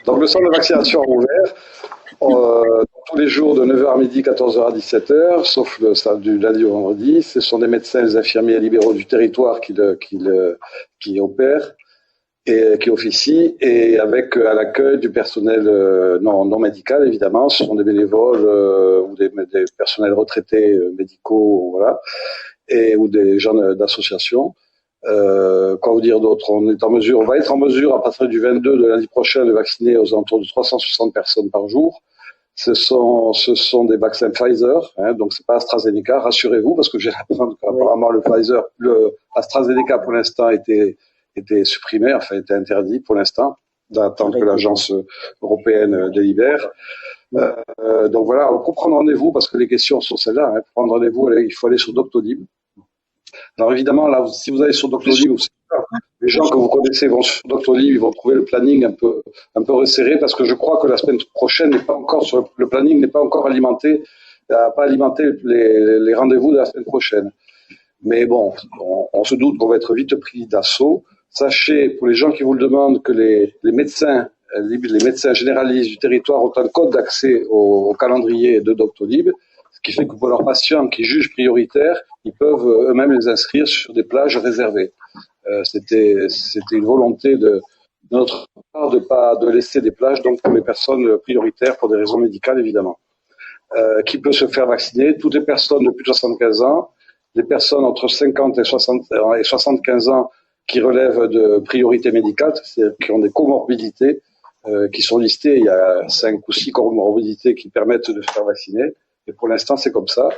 Donc le centre de vaccination est ouvert tous les jours de 9h à midi, 14h à 17h, sauf du lundi au vendredi. Ce sont des médecins et des infirmiers libéraux du territoire qui opèrent et qui officient, et avec à l'accueil du personnel non médical, évidemment. Ce sont des bénévoles ou des personnels retraités médicaux, voilà, ou des gens d'associations. Quoi vous dire d'autre? On va être en mesure à partir du 22 de lundi prochain de vacciner aux alentours de 360 personnes par jour. Ce sont des vaccins Pfizer, donc c'est pas AstraZeneca, rassurez-vous, parce que j'ai l'impression qu'apparemment le AstraZeneca pour l'instant était supprimé, enfin était interdit pour l'instant, d'attendre que l'agence européenne délibère. Donc voilà, on peut prendre rendez-vous parce que les questions sont celles-là. Pour prendre rendez-vous, il faut aller sur Doctolib. Alors évidemment, là, si vous allez sur Doctolib, les gens que vous connaissez vont sur Doctolib, ils vont trouver le planning un peu resserré, parce que je crois que la semaine prochaine le planning n'est pas encore alimenté, n'a pas alimenté les rendez-vous de la semaine prochaine. Mais bon, on se doute qu'on va être vite pris d'assaut. Sachez, pour les gens qui vous le demandent, que les médecins généralistes du territoire ont un code d'accès au calendrier de Doctolib, ce qui fait que pour leurs patients qui jugent prioritaires, ils peuvent eux-mêmes les inscrire sur des plages réservées. C'était une volonté de notre part de laisser des plages donc pour les personnes prioritaires pour des raisons médicales, évidemment. Qui peut se faire vacciner? Toutes les personnes de plus de 75 ans, les personnes entre 50 et 75 ans qui relèvent de priorité médicale, c'est-à-dire qui ont des comorbidités, qui sont listées. Il y a 5 ou 6 comorbidités qui permettent de se faire vacciner. Et pour l'instant, c'est comme ça.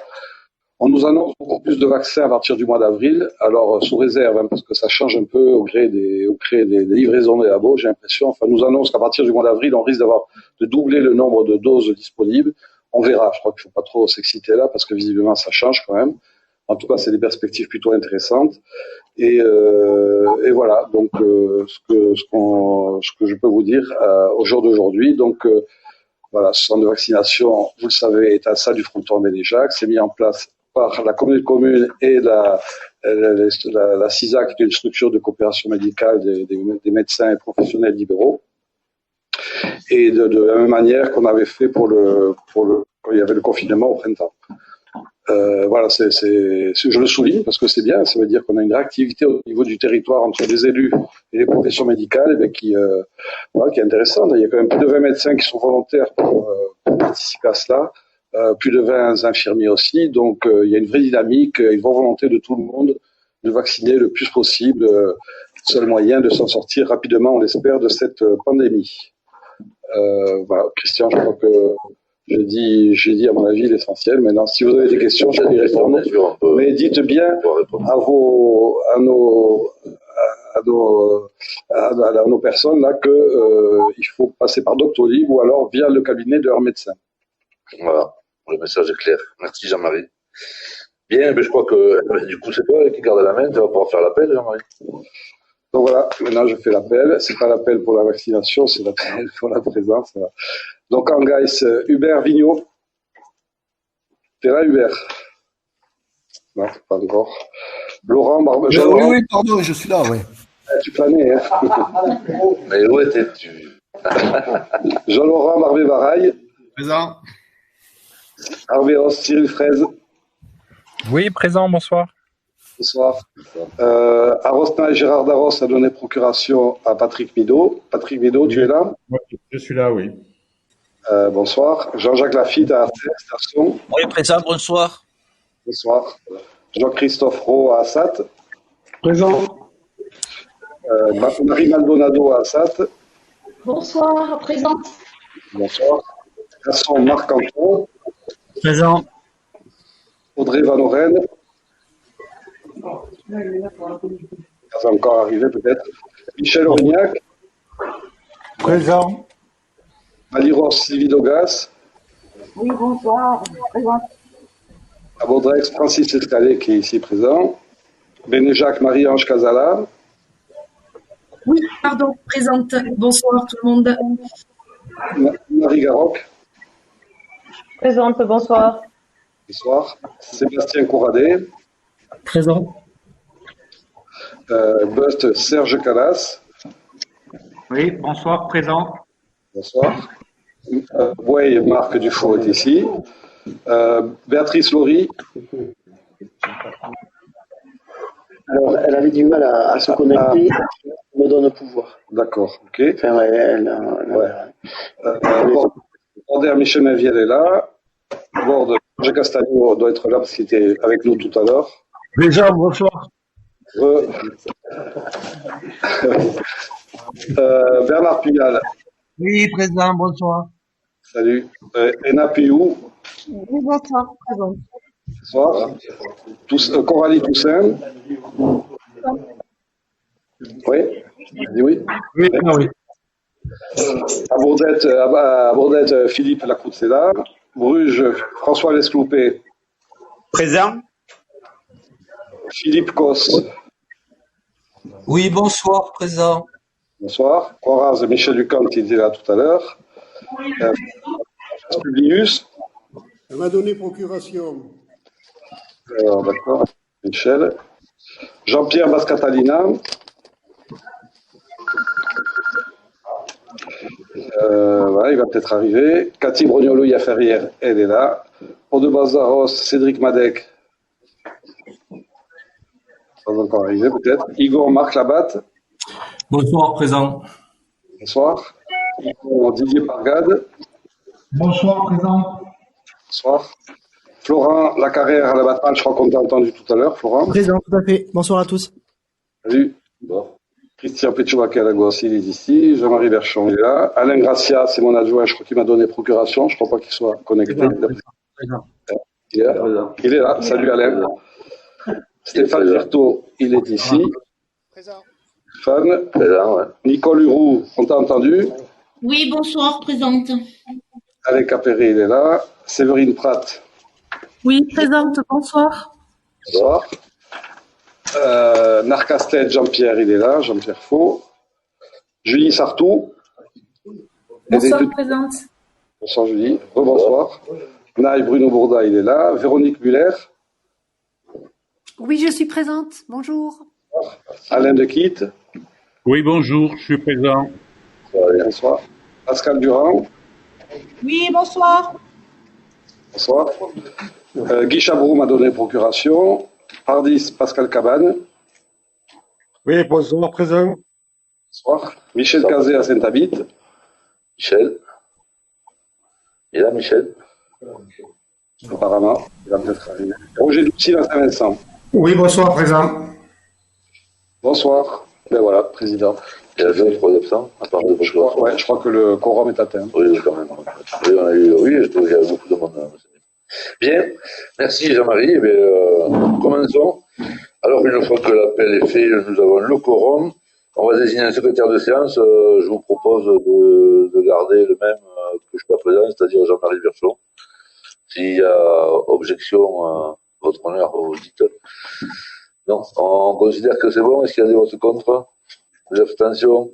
On nous annonce beaucoup plus de vaccins à partir du mois d'avril. Alors, sous réserve, parce que ça change un peu au gré des livraisons des labos, j'ai l'impression. Enfin, on nous annonce qu'à partir du mois d'avril, on risque de doubler le nombre de doses disponibles. On verra. Je crois qu'il ne faut pas trop s'exciter là, parce que visiblement, ça change quand même. En tout cas, c'est des perspectives plutôt intéressantes. Et voilà. Donc, ce que je peux vous dire au jour d'aujourd'hui. Donc, voilà, ce centre de vaccination, vous le savez, est à la salle du fronton Bénéjac. C'est mis en place par la communauté de communes et la CISAC, qui est une structure de coopération médicale des médecins et professionnels libéraux. Et de la même manière qu'on avait fait quand il y avait le confinement au printemps. Voilà, je le souligne parce que c'est bien. Ça veut dire qu'on a une réactivité au niveau du territoire entre les élus et les professions médicales, qui est intéressante. Il y a quand même plus de 20 médecins qui sont volontaires pour participer à cela, plus de 20 infirmiers aussi. Donc il y a une vraie dynamique, une vraie volonté de tout le monde de vacciner le plus possible. Seul moyen de s'en sortir rapidement, on l'espère, de cette pandémie. Voilà, Christian, je crois que j'ai dit à mon avis l'essentiel. Maintenant, si vous avez des questions, je vais y répondre. Mais dites bien à nos personnes là que il faut passer par Doctolib ou alors via le cabinet de leur médecin. Voilà, le message est clair. Merci Jean-Marie. Bien, mais je crois que du coup c'est toi qui garde la main. Tu vas pouvoir faire l'appel, Jean-Marie. Donc voilà, maintenant je fais l'appel. C'est pas l'appel pour la vaccination, c'est l'appel pour la présence. Donc en guys, Hubert Vigneault. T'es là, Hubert? Non, pas encore. Laurent Barbe. Oui, pardon, je suis là, oui. Tu planais, hein. Mais où étais-tu? Jean-Laurent Barbé-Baraille. Présent. Arvéos, Cyril Fraise. Oui, présent, bonsoir. Bonsoir. Arostin et Gérard Darros a donné procuration à Patrick Mideau. Patrick Mideau, oui. Tu es là? Oui, je suis là, oui. Bonsoir. Jean-Jacques Lafitte à Station. Oui, présent, bonsoir. Bonsoir. Jean-Christophe Roux à Assat. Présent. Marie Maldonado à Assat. Bonsoir, présente. Bonsoir. Gaston Marc-Antoine. Présent. Audrey Van Oren. Pas encore arrivé peut-être. Michel Aurignac. Présent. Maliros Sylvie-Dogas. Oui, bonsoir. Présente. À Baudrex, Francis Escalé qui est ici présent. Bénéjac Marie-Ange Casala. Oui, pardon, présente. Bonsoir tout le monde. Marie Garoc. Présente, bonsoir. Bonsoir. Sébastien Couradé. Présent. Bust Serge Calas. Oui, bonsoir, présent. Bonsoir. Bouey, Marc Dufault est ici. Béatrice Laurie. Alors, elle avait du mal à se connecter. Elle me donne le pouvoir. D'accord, ok. Enfin, Border Michel Naviel est là. Borde, Roger Castagno doit être là parce qu'il était avec nous tout à l'heure. Déjà, bonsoir. Bernard Pigal. Oui, président, bonsoir. Salut. Ena Piou. Oui, bonsoir, présente. Bonsoir. Coralie Toussaint. Oui. Dis oui. Oui, oui. À Bourdette, Philippe Lacroute, c'est là. Bruges, François Lescloupé. Présent. Philippe Cos. Oui, bonsoir, présent. Bonsoir. Coraz, Michel Lucant, il était là tout à l'heure. Publius. Elle m'a donné procuration. Alors, d'accord. Michel. Jean-Pierre Bascatalina. Voilà, il va peut-être arriver. Cathy Brognolo, Yaferrière, elle est là. Aude Bazaros, Cédric Madec. Ça va encore arriver peut-être. Igor Marc Labatte. Bonsoir, présent. Bonsoir. Didier Pargade. Bonsoir, président. Bonsoir. Florent Lacarrière à la Batman, je crois qu'on t'a entendu tout à l'heure, Florent. Présent, tout à fait. Bonsoir à tous. Salut. Bon. Christian Petchouac à la Gosse, il est ici. Jean-Marie Berchon, il est là. Alain Gracia, c'est mon adjoint, je crois qu'il m'a donné procuration. Je ne crois pas qu'il soit connecté. Il est là. Salut Alain. Stéphane Virto, il est ici. Stéphane. Nicole Huroux, on t'a entendu. Oui, bonsoir, présente. Alain Capéré, il est là. Séverine Pratt. Oui, présente, bonsoir. Bonsoir. Narcastel, Jean-Pierre, il est là. Jean-Pierre Faux. Julie Sartou. Bonsoir, présente. Bonsoir Julie. Rebonsoir. Naï Bruno Bourda, il est là. Véronique Muller. Oui, je suis présente. Bonjour. Alain Dequitte. Oui, bonjour, je suis présent. Bonsoir. Pascal Durand. Oui, bonsoir. Bonsoir. Guy Chabrou m'a donné procuration. Hardis Pascal Cabane. Oui, bonsoir, présent. Bonsoir. Michel Cazé à Saint-Habit. Michel. Il est là, Michel. Apparemment, il va peut-être arriver. Roger Doucy à Saint-Vincent. Oui, bonsoir, présent. Bonsoir. Ben voilà, président. Il y a 23 absents, à part de votre Ouais, je crois que le quorum est atteint. Oui, quand même. Oui, je trouve qu'il y a beaucoup de monde. Bien, merci Jean-Marie. Eh bien, commençons. Alors, une fois que l'appel est fait, nous avons le quorum. On va désigner un secrétaire de séance. Je vous propose de garder le même que jusqu'à présent, c'est-à-dire Jean-Marie Berchon. S'il y a objection, votre honneur, vous dites. Non, on considère que c'est bon. Est-ce qu'il y a des votes contre? Des abstentions?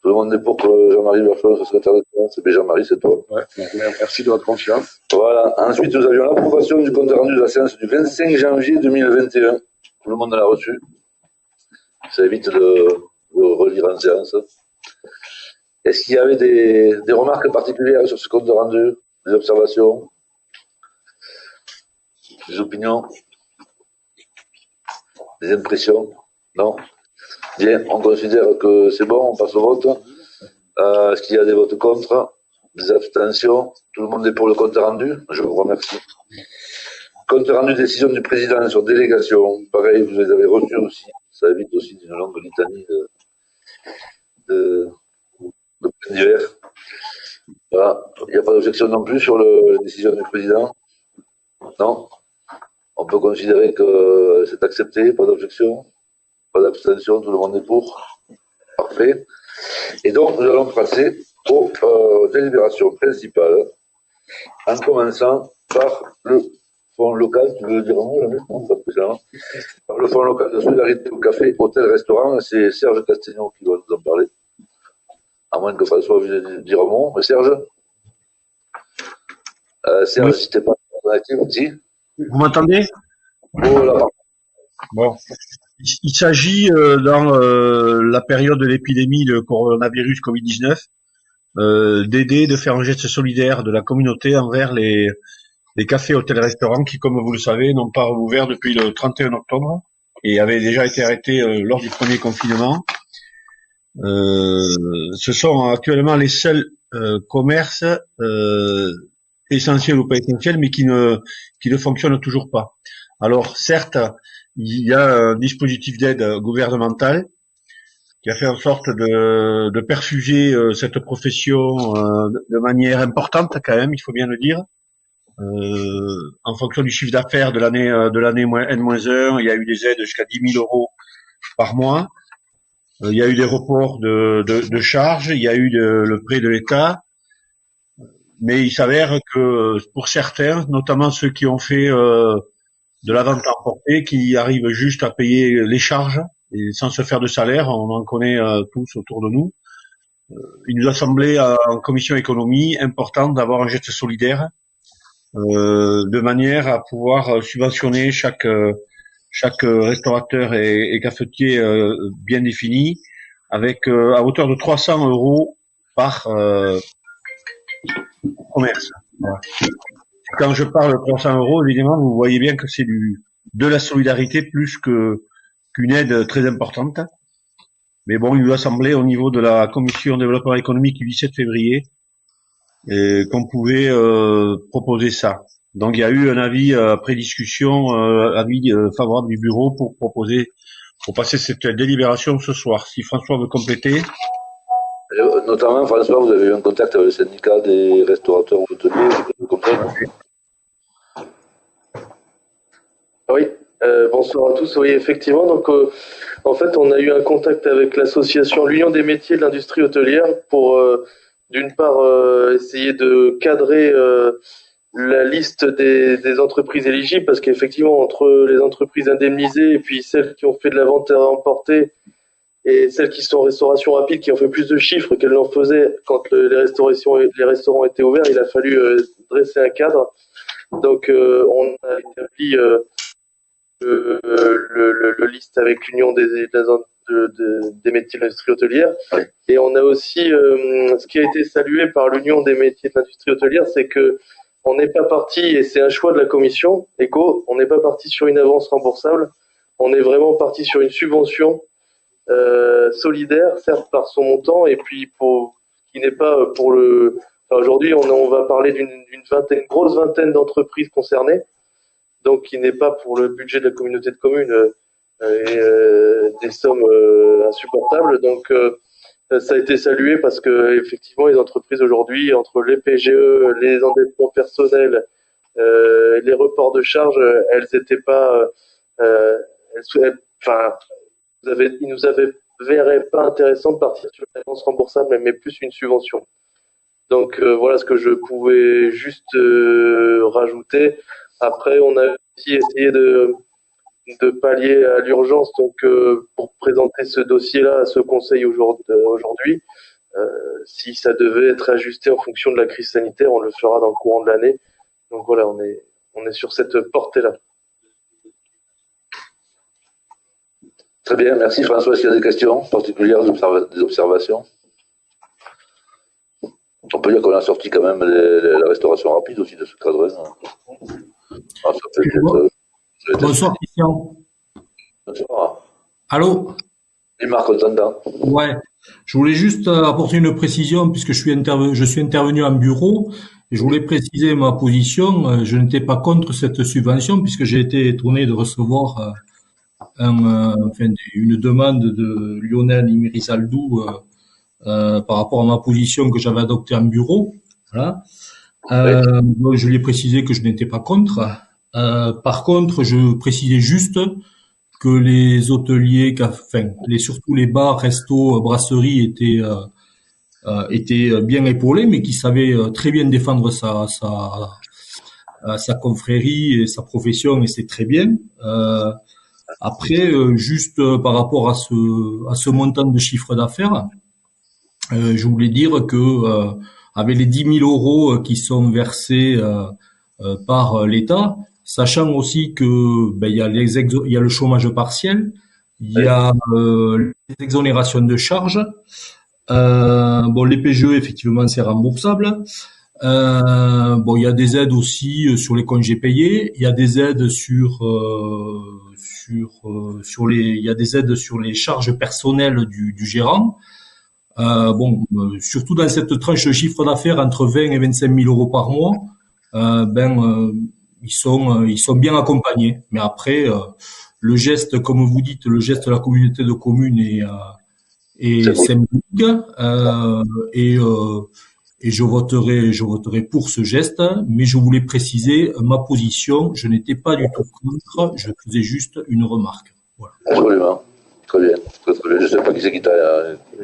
Tout le monde est pour que Jean-Marie Berchon soit secrétaire de séance. C'est bien Jean-Marie, c'est toi. Ouais, merci de votre confiance. Voilà. Ensuite, nous avions l'approbation du compte rendu de la séance du 25 janvier 2021. Tout le monde l'a reçu. Ça évite de relire en séance. Est-ce qu'il y avait des remarques particulières sur ce compte rendu? Des observations? Des opinions? Des impressions? Non? Bien, on considère que c'est bon, on passe au vote. Est-ce qu'il y a des votes contre? Des abstentions? Tout le monde est pour le compte rendu? Je vous remercie. Compte rendu décision du président sur délégation. Pareil, vous les avez reçus aussi. Ça évite aussi une longue litanie de plein d'hiver. Voilà. Il n'y a pas d'objection non plus sur la décision du président? Non? On peut considérer que c'est accepté, pas d'objection, pas d'abstention, tout le monde est pour. Parfait. Et donc, nous allons passer aux délibérations principales, en commençant par le fonds local. Tu veux le dire un mot, jamais? Non, pas spécialement. Par le fonds local de solidarité au café, hôtel, restaurant. C'est Serge Castignon qui va nous en parler. À moins que François veuille dire un mot. Mais Serge? Serge, si t'es pas actif, si? Vous m'entendez? Oh là. Bon. Il s'agit, dans la période de l'épidémie de coronavirus Covid-19, d'aider, de faire un geste solidaire de la communauté envers les cafés, hôtels, restaurants qui, comme vous le savez, n'ont pas rouvert depuis le 31 octobre et avaient déjà été arrêtés lors du premier confinement. Ce sont actuellement les seuls commerces essentiels ou pas essentiels, mais qui ne fonctionnent toujours pas. Alors certes, il y a un dispositif d'aide gouvernemental qui a fait en sorte de perfuser cette profession de manière importante quand même, il faut bien le dire. En fonction du chiffre d'affaires de l'année N-1, il y a eu des aides jusqu'à 10 000 euros par mois. Il y a eu des reports de charges, il y a eu le prêt de l'État, mais il s'avère que pour certains, notamment ceux qui ont fait de la vente à emporter, qui arrivent juste à payer les charges et sans se faire de salaire, on en connaît tous autour de nous. Il nous a semblé en commission économie important d'avoir un geste solidaire de manière à pouvoir subventionner chaque restaurateur et cafetier bien défini avec à hauteur de 300 euros par commerce. Voilà. Quand je parle de 300 euros, évidemment, vous voyez bien que c'est de la solidarité plus qu'une aide très importante. Mais bon, il nous a semblé au niveau de la commission développement économique du 17 février qu'on pouvait proposer ça. Donc il y a eu un avis après discussion, avis favorable du bureau pour passer cette délibération ce soir. Si François veut compléter. Notamment, François, vous avez eu un contact avec le syndicat des restaurateurs hôteliers, comme ça, non ? Oui, bonsoir à tous. Oui, effectivement. Donc, en fait, on a eu un contact avec l'association l'Union des métiers de l'industrie hôtelière pour, d'une part, essayer de cadrer la liste des entreprises éligibles, parce qu'effectivement, entre les entreprises indemnisées et puis celles qui ont fait de la vente à emporter et celles qui sont en restauration rapide, qui ont fait plus de chiffres qu'elles n'en faisaient quand les restaurants étaient ouverts, il a fallu dresser un cadre. Donc, on a établi le liste avec l'Union des métiers de l'industrie hôtelière. Et on a aussi, ce qui a été salué par l'Union des métiers de l'industrie hôtelière, c'est que on n'est pas parti, et c'est un choix de la commission ECO, on n'est pas parti sur une avance remboursable, on est vraiment parti sur une subvention solidaire, certes par son montant, et puis qui n'est pas pour le. Enfin, aujourd'hui, on va parler d'une grosse vingtaine d'entreprises concernées, donc qui n'est pas pour le budget de la communauté de communes des sommes insupportables. Donc ça a été salué parce que effectivement les entreprises aujourd'hui, entre les PGE, les endettements personnels, les reports de charges, elles étaient pas, ils nous verraient pas intéressant de partir sur une avance remboursable, mais plus une subvention. Donc voilà ce que je pouvais juste rajouter. Après, on a aussi essayé de pallier à l'urgence, donc pour présenter ce dossier-là à ce conseil aujourd'hui. Si ça devait être ajusté en fonction de la crise sanitaire, on le fera dans le courant de l'année. Donc voilà, on est sur cette portée-là. Très bien, merci François. Est-ce qu'il y a des questions particulières, des observations? On peut dire qu'on a sorti quand même la restauration rapide aussi de ce cadre. Bonsoir Christian. Bonsoir. Allô? Et Marc, on t'entend. Ouais. Je voulais juste apporter une précision puisque je suis intervenu en bureau et je voulais préciser ma position. Je n'étais pas contre cette subvention puisque j'ai été étonné de recevoir une demande de Lionel Imirizaldou par rapport à ma position que j'avais adoptée en bureau. Voilà. Donc je lui ai précisé que je n'étais pas contre. Par contre, je précisais juste que les hôteliers, surtout les bars, restos, brasseries étaient bien épaulés, mais qui savaient très bien défendre sa confrérie et sa profession, et c'est très bien. Après, juste par rapport à ce montant de chiffre d'affaires, je voulais dire que avec les 10 000 euros qui sont versés par l'État, sachant aussi que il y a le chômage partiel, il y a les exonérations de charges, Bon, les PGE, effectivement, c'est remboursable. Il y a des aides aussi sur les congés payés. Il y a des aides il y a des aides sur les charges personnelles du gérant. Surtout dans cette tranche de chiffre d'affaires entre 20 et 25 000 euros par mois, ils sont bien accompagnés. Mais après, le geste, comme vous dites, le geste de la communauté de communes est symbolique, et je voterai pour ce geste, mais je voulais préciser ma position. Je n'étais pas du tout contre, je faisais juste une remarque. Voilà. Absolument. Très bien. Très bien. Je ne sais pas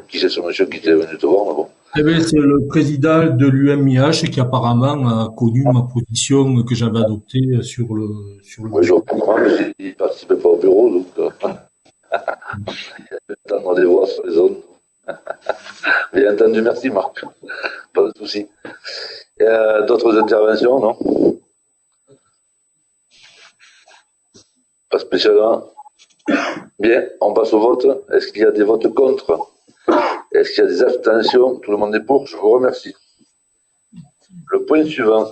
qui c'est ce monsieur qui était venu te voir, mais bon. Eh bien, c'est le président de l'UMIH qui apparemment a connu ma position que j'avais adoptée sur le. Oui, je comprends, mais il ne participait pas au bureau, donc il a le temps de les voir sur les zones. Bien entendu, merci Marc. Pas de souci. D'autres interventions, non? Pas spécialement. Bien, on passe au vote. Est-ce qu'il y a des votes contre? Est-ce qu'il y a des abstentions? Tout le monde est pour? Je vous remercie. Le point suivant,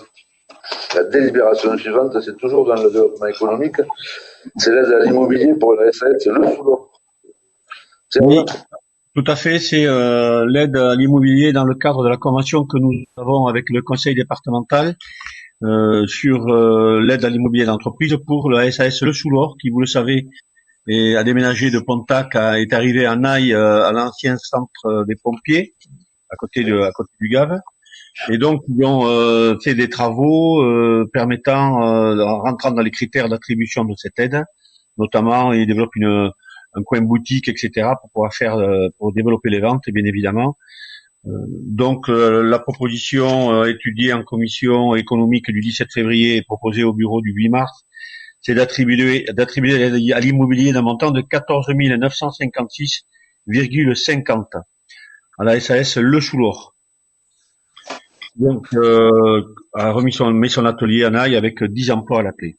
la délibération suivante, c'est toujours dans le développement économique. C'est l'aide à l'immobilier pour la SAS, le Soulor. Oui, tout à fait. C'est l'aide à l'immobilier dans le cadre de la convention que nous avons avec le conseil départemental sur l'aide à l'immobilier d'entreprise pour le SAS Le Soulor, qui, vous le savez, a déménagé de Pontac, est arrivé à Naï, à l'ancien centre des pompiers, à côté du Gave. Et donc, ils ont fait des travaux permettant, rentrant dans les critères d'attribution de cette aide, notamment, ils développent un coin boutique, etc., pour pouvoir pour développer les ventes, bien évidemment. Donc, la proposition étudiée en commission économique du 17 février et proposée au bureau du 8 mars, c'est d'attribuer à l'immobilier d'un montant de 14 956,50 à la SAS Le Soulor. Donc, a mis son atelier à Naï avec 10 emplois à la clé.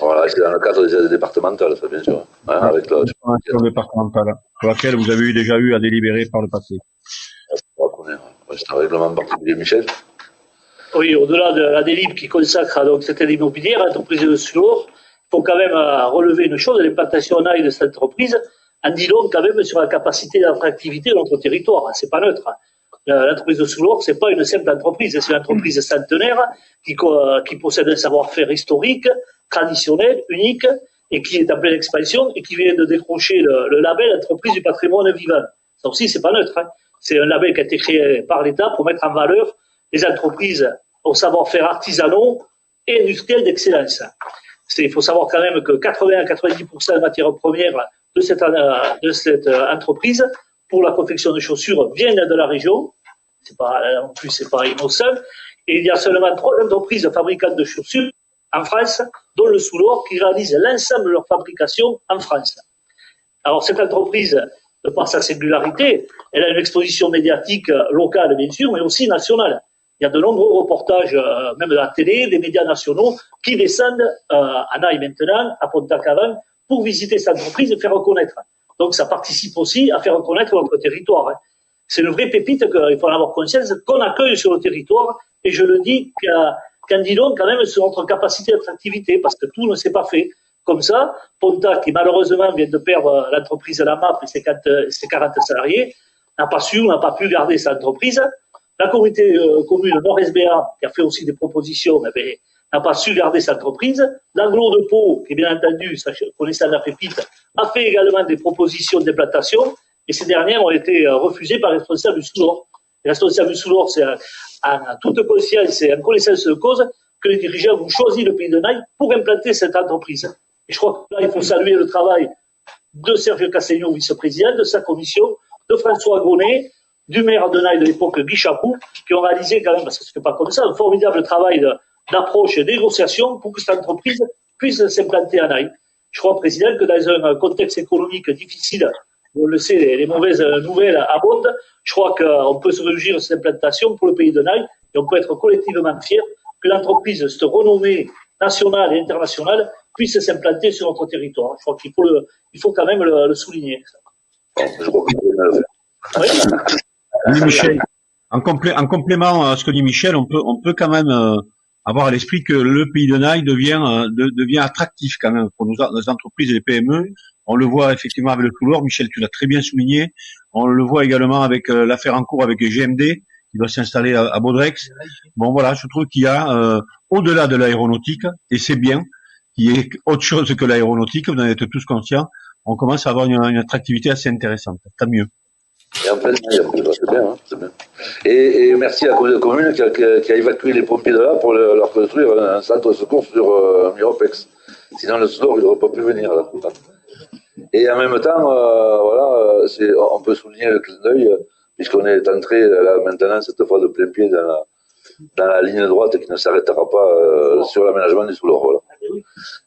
Voilà, c'est dans le cadre des aides départementales, ça, bien sûr. Hein, avec la départementale, pour laquelle vous avez déjà eu à délibérer par le passé. C'est un règlement particulier, Michel. Oui, au-delà de la délib qui consacre donc cette aide immobilière, l'entreprise de Soulor, il faut quand même relever une chose, l'implantation en Naï de cette entreprise en dit long quand même sur la capacité d'attractivité de notre territoire. C'est pas neutre. L'entreprise de Soulor, c'est pas une simple entreprise, c'est une entreprise centenaire qui possède un savoir-faire historique, traditionnel, unique, et qui est en pleine expansion et qui vient de décrocher le label entreprise du patrimoine vivant. Ça aussi, c'est pas neutre. Hein. C'est un label qui a été créé par l'État pour mettre en valeur les entreprises au savoir-faire artisanaux et industriel d'excellence. Il faut savoir quand même que 80 à 90% de matières premières de cette entreprise pour la confection de chaussures viennent de la région. C'est pas innocent. Et il y a seulement 3 entreprises fabricantes de chaussures en France, dont le Soulor, qui réalise l'ensemble de leur fabrication en France. Alors cette entreprise, de par sa singularité, elle a une exposition médiatique locale bien sûr, mais aussi nationale. Il y a de nombreux reportages, même de la télé, des médias nationaux, qui descendent à Naï maintenant, à Pontac avant, pour visiter cette entreprise et faire reconnaître. Donc ça participe aussi à faire reconnaître notre territoire. Hein. C'est une vraie pépite qu'il faut en avoir conscience, qu'on accueille sur le territoire, et je le dis qu'en dit long quand même sur notre capacité d'attractivité, parce que tout ne s'est pas fait. Comme ça, Pontac, qui malheureusement vient de perdre l'entreprise à la MAP et ses 40 salariés, n'a pas pu garder cette entreprise. La communauté commune Nord-SBA, qui a fait aussi des propositions, n'a pas su garder cette entreprise. L'Aglo de Pau, qui bien entendu, connaissant la pépite, a fait également des propositions d'implantation, et ces dernières ont été refusées par les responsables du Soulor. Les responsables du Soulor, c'est en toute conscience et en connaissance de cause que les dirigeants ont choisi le pays de Naï pour implanter cette entreprise. Et je crois que là, il faut saluer le travail de Sergio Cassegnot, vice-président, de sa commission, de François Gonnet, du maire de Naï de l'époque, Guy Chapou, qui ont réalisé quand même, parce que ça se fait pas comme ça, un formidable travail d'approche et de négociation pour que cette entreprise puisse s'implanter à Naï. Je crois, président, que dans un contexte économique difficile, on le sait, les mauvaises nouvelles abondent, je crois qu'on peut se réjouir de cette implantation pour le pays de Naï, et on peut être collectivement fiers que l'entreprise, cette renommée nationale et internationale, puisse s'implanter sur notre territoire. Je crois qu'il faut quand même le souligner. Je crois que vous pouvez le faire. Oui. Oui, Michel, en complément à ce que dit Michel, on peut quand même avoir à l'esprit que le pays de Naï devient attractif quand même pour nos entreprises et les PME. On le voit effectivement avec le Toulor. Michel, tu l'as très bien souligné. On le voit également avec l'affaire en cours avec GMD qui doit s'installer à Baudrex. Bon voilà, je trouve qu'il y a au-delà de l'aéronautique, et c'est bien, qu'il y ait autre chose que l'aéronautique, vous en êtes tous conscients, on commence à avoir une attractivité assez intéressante. Tant mieux. Et en pleine maille, c'est bien, hein, c'est bien. Et merci à la commune qui a évacué les pompiers de là pour leur construire un centre de secours sur Miropex. Sinon, le SLOR, il n'aurait pas pu venir là. Et en même temps, voilà, on peut souligner le clin d'œil, puisqu'on est entré là maintenant cette fois de plein pied dans la ligne droite qui ne s'arrêtera pas sur l'aménagement du SLOR. Voilà.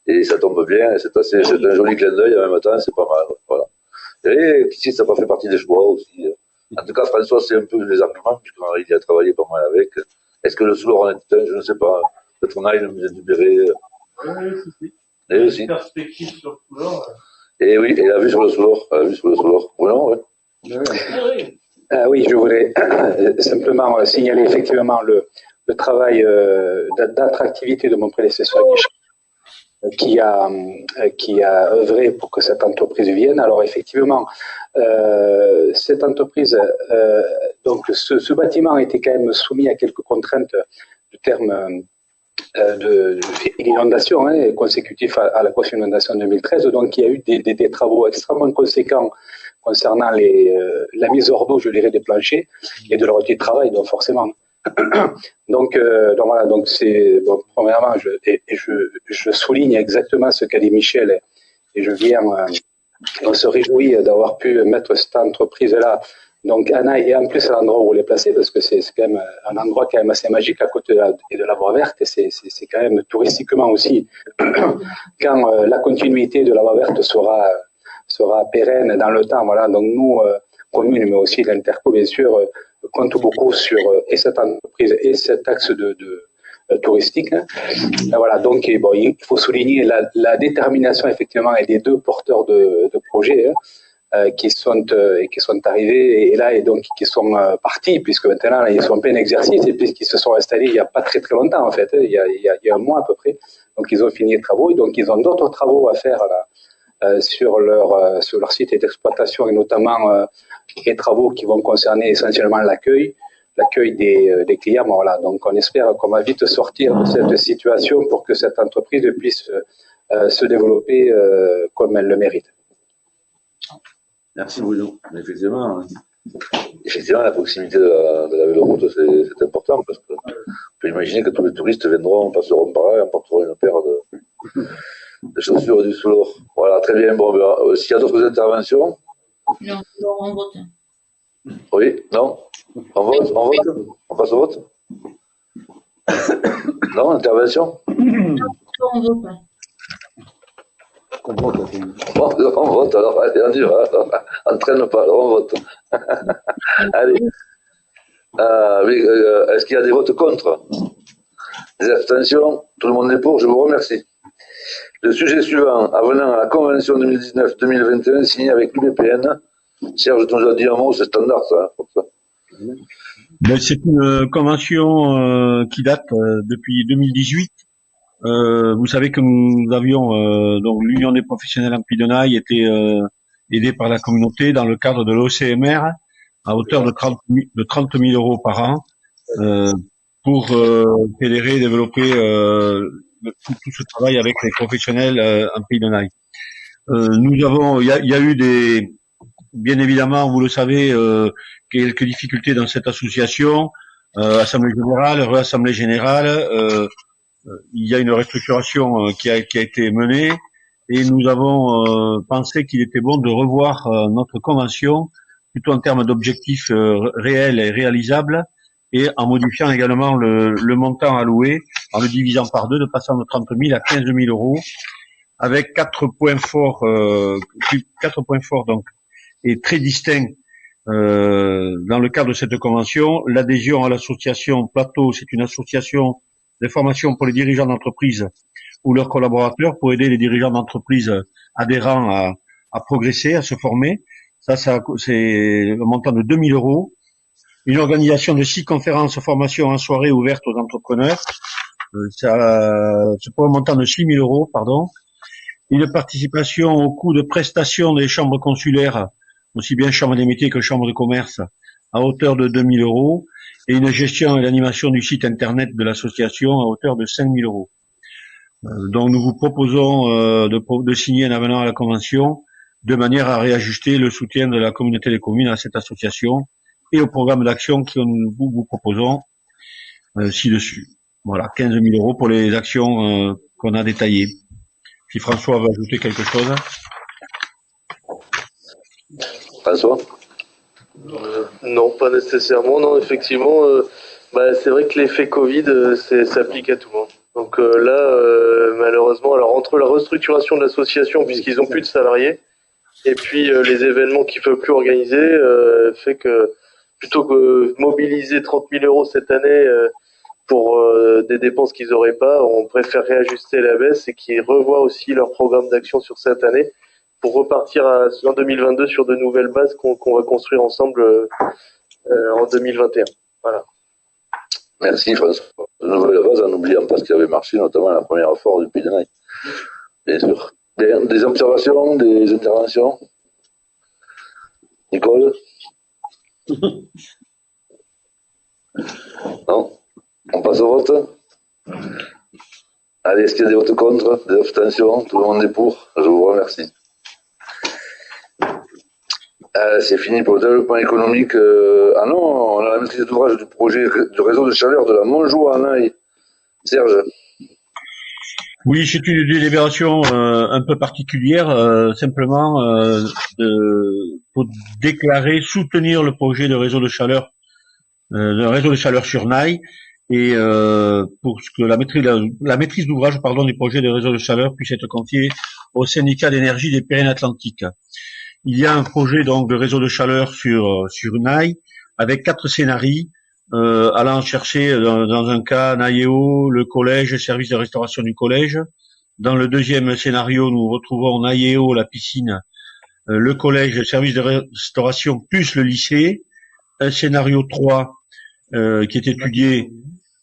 Et ça tombe bien, et c'est un joli clin d'œil en même temps, c'est pas mal. Voilà. Et qu'ici, ça n'a pas fait partie des choix aussi. En tout cas, François, c'est un peu les arguments, puisqu'il a travaillé pas mal avec. Est-ce que le SLOR en est un? Je ne sais pas. Peut-être on a le musée du Béret. Oui, et aussi. Perspective sur le SLOR. Et oui, et la vue sur le SLOR. Bruno, oui. Oui, je voulais simplement signaler effectivement le travail d'attractivité de mon prédécesseur qui a œuvré pour que cette entreprise vienne. Alors effectivement, cette entreprise, donc ce bâtiment était quand même soumis à quelques contraintes du terme de l'inondation, consécutif à la grosse inondation de 2013. Donc il y a eu des travaux extrêmement conséquents concernant la mise hors d'eau, je dirais, des planchers et de leur outil de travail, donc forcément. Donc voilà, donc c'est bon, premièrement, je souligne exactement ce qu'a dit Michel et je viens, on se réjouit d'avoir pu mettre cette entreprise-là, donc à Naï, et en plus à l'endroit où on l'est placé, parce que c'est quand même un endroit quand même assez magique à côté de la voie verte, et c'est quand même touristiquement aussi, quand la continuité de la voie verte sera pérenne dans le temps. Voilà, donc nous, commune, mais aussi l'Interco, bien sûr, compte beaucoup sur et cette entreprise et cet axe de touristique. Voilà, donc bon, il faut souligner la détermination effectivement et des deux porteurs de projets qui sont arrivés et là et donc qui sont partis, puisque maintenant là, ils sont en plein exercice et puisqu'ils se sont installés il n'y a pas très longtemps en fait, il y a un mois à peu près. Donc ils ont fini les travaux et donc ils ont d'autres travaux à faire là. Sur leur site d'exploitation et notamment les travaux qui vont concerner essentiellement l'accueil des clients. Voilà, donc on espère qu'on va vite sortir de cette situation pour que cette entreprise puisse se développer comme elle le mérite. Merci Bruno. Effectivement, la proximité de la véloroute, c'est important parce que on peut imaginer que tous les touristes viendront, passeront par là et emporteront une paire de chaussures du SLOR. Voilà, très bien. Bon, s'il y a d'autres interventions? Non, on vote. Oui, non? On vote? On passe au vote? Non, intervention? Non, on vote. Bon, on vote, alors, allez, on y va. Entraîne pas, alors on vote. Allez. Oui, est-ce qu'il y a des votes contre? Des abstentions? Tout le monde est pour, je vous remercie. Le sujet suivant, avenant à la Convention 2019-2021 signée avec l'UPPN. Serge nous a dit un mot, c'est standard ça. Ben, c'est une convention qui date depuis 2018. Vous savez que nous avions donc l'Union des professionnels en Pays de Naï était aidée par la communauté dans le cadre de l'OCMR à hauteur de 30 000 euros par an pour fédérer et développer tout ce travail avec les professionnels en Pays de Naï. Nous avons, il y a eu bien évidemment, vous le savez, quelques difficultés dans cette association, assemblée générale, réassemblée générale. Il y a une restructuration qui a été menée et nous avons pensé qu'il était bon de revoir notre convention plutôt en termes d'objectifs réels et réalisables et en modifiant également le montant alloué, en le divisant par deux, de passant de 30 000 à 15 000 euros, avec quatre points forts donc et très distincts dans le cadre de cette convention. L'adhésion à l'association Plateau, c'est une association de formation pour les dirigeants d'entreprise ou leurs collaborateurs pour aider les dirigeants d'entreprise adhérents à progresser, à se former. Ça c'est un montant de 2 000 euros. une organisation de 6 conférences, formations en soirée ouvertes aux entrepreneurs. C'est pour un montant de 6 000 euros, pardon. Une participation au coût de prestation des chambres consulaires, aussi bien chambre des métiers que chambre de commerce, à hauteur de 2 000 euros. Et une gestion et l'animation du site internet de l'association à hauteur de 5 000 euros. Donc nous vous proposons de signer un avenant à la convention de manière à réajuster le soutien de la communauté des communes à cette association et au programme d'action que nous vous proposons ci-dessus. Voilà, 15 000 euros pour les actions qu'on a détaillées. Si François veut ajouter quelque chose. François ? Non, pas nécessairement. Non, effectivement, c'est vrai que l'effet Covid s'applique à tout le monde. Donc là, malheureusement, alors entre la restructuration de l'association, puisqu'ils n'ont plus de salariés, et puis les événements qu'ils ne peuvent plus organiser, fait que plutôt que mobiliser 30 000 euros cette année pour des dépenses qu'ils n'auraient pas, on préfère réajuster la baisse et qu'ils revoient aussi leur programme d'action sur cette année pour repartir en 2022 sur de nouvelles bases qu'on va construire ensemble en 2021. Voilà. Merci François. De nouvelles bases en n'oubliant pas ce qui avait marché, notamment la première effort du Pays de Naï. Bien sûr. Des observations, des interventions? Nicole? Non? On passe au vote? Allez, est-ce qu'il y a des votes contre, des abstentions? Tout le monde est pour? Je vous remercie. C'est fini pour le développement économique. Ah non, on a la maîtrise d'ouvrage du projet du réseau de chaleur de la Montjoie à Naï. Serge? Oui, c'est une délibération un peu particulière, simplement pour déclarer, soutenir le projet de réseau de chaleur sur Naï, et pour que la maîtrise d'ouvrage du projet de réseau de chaleur puisse être confiée au syndicat d'énergie des Pyrénées-Atlantiques. Il y a un projet donc de réseau de chaleur sur Naï avec 4 scénarios, allant chercher dans un cas Naïéo, le collège, service de restauration du collège. Dans le deuxième scénario, nous retrouvons Naïéo, la piscine, le collège, le service de restauration plus le lycée. Un scénario 3 qui est étudié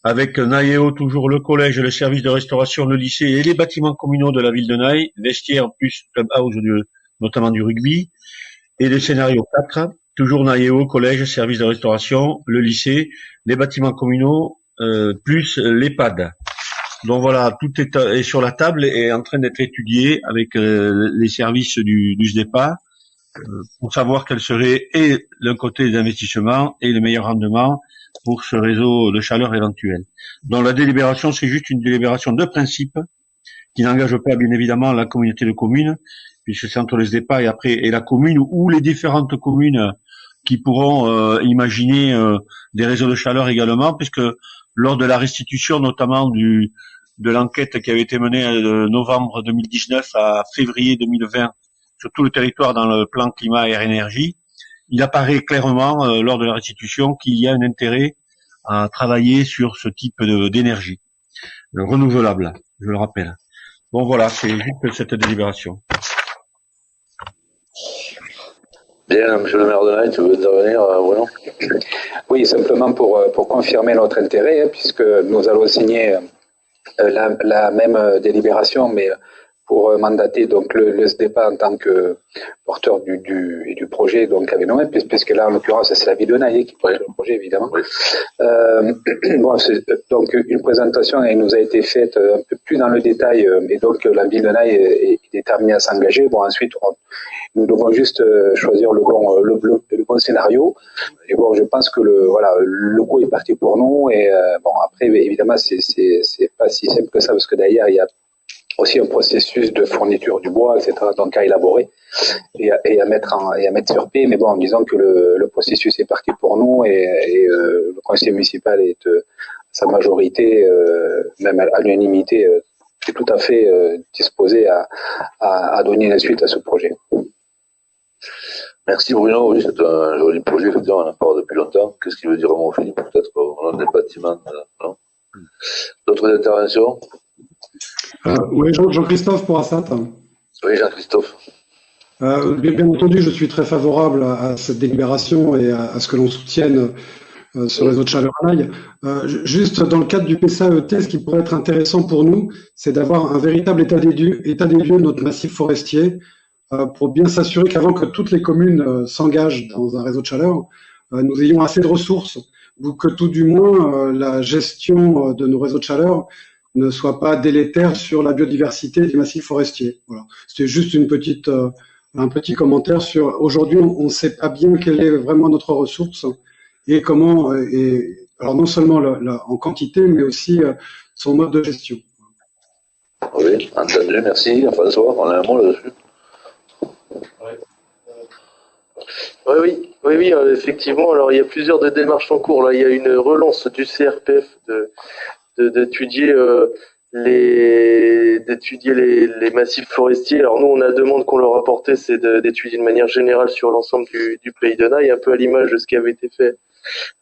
avec Naïéo, toujours le collège, le service de restauration, le lycée et les bâtiments communaux de la ville de Naï, vestiaires plus clubhouse notamment du rugby. Et le scénario 4, toujours Naïéo, collège, service de restauration, le lycée, les bâtiments communaux, plus l'EHPAD. Donc voilà, tout est sur la table et est en train d'être étudié avec les services du SDEPA pour savoir quel serait et le côté des investissements et le meilleur rendement pour ce réseau de chaleur éventuel. Donc la délibération, c'est juste une délibération de principe qui n'engage pas bien évidemment la communauté de communes, puisque c'est entre le SDEPA et la commune ou les différentes communes qui pourront imaginer des réseaux de chaleur également, puisque lors de la restitution notamment de l'enquête qui avait été menée de novembre 2019 à février 2020 sur tout le territoire dans le plan climat air énergie, il apparaît clairement lors de la restitution qu'il y a un intérêt à travailler sur ce type d'énergie renouvelable, je le rappelle. Bon voilà, c'est juste cette délibération. Bien, monsieur le maire de Naï, tu veux intervenir, Bruno? Oui, simplement pour confirmer notre intérêt, puisque nous allons signer la même délibération, mais pour mandater donc le SDEPA en tant que porteur du projet donc avec nous-mêmes, puisque là en l'occurrence c'est la ville de Naï qui porte le projet évidemment. Oui. Bon, donc une présentation elle nous a été faite un peu plus dans le détail et donc la ville de Naï est déterminée à s'engager. Bon ensuite nous devons juste choisir le bon scénario. Et bon je pense que le coup est parti pour nous et bon après évidemment c'est pas si simple que ça parce que derrière il y a aussi un processus de fourniture du bois, etc., donc à élaborer et à mettre sur pied. Mais bon, disons que le processus est parti pour nous et le conseil municipal est sa majorité, même à l'unanimité, est tout à fait disposé à donner une suite à ce projet. Merci Bruno, oui, c'est un joli projet, effectivement, on en parle depuis longtemps. Qu'est-ce qu'il veut dire à mon Philippe, peut-être, au nom des bâtiments, non? D'autres interventions? Oui, Jean-Christophe pour Assat. Oui, Jean-Christophe. Bien entendu, je suis très favorable à cette délibération et à ce que l'on soutienne ce réseau de chaleur à l'ail. Juste dans le cadre du PSAET, ce qui pourrait être intéressant pour nous, c'est d'avoir un véritable état des lieux de notre massif forestier pour bien s'assurer qu'avant que toutes les communes s'engagent dans un réseau de chaleur, nous ayons assez de ressources ou que tout du moins la gestion de nos réseaux de chaleur ne soit pas délétère sur la biodiversité des massifs forestiers. Voilà. C'était juste un petit commentaire sur aujourd'hui, on ne sait pas bien quelle est vraiment notre ressource et comment, alors non seulement en quantité, mais aussi son mode de gestion. Oui, entendu, merci. François, on a un mot là-dessus. Oui, effectivement. Alors, il y a plusieurs démarches en cours. Là, il y a une relance du CRPF d'étudier les massifs forestiers. Alors nous, on a la demande qu'on leur a portée, c'est d'étudier de manière générale sur l'ensemble du pays de Naï, un peu à l'image de ce qui avait été fait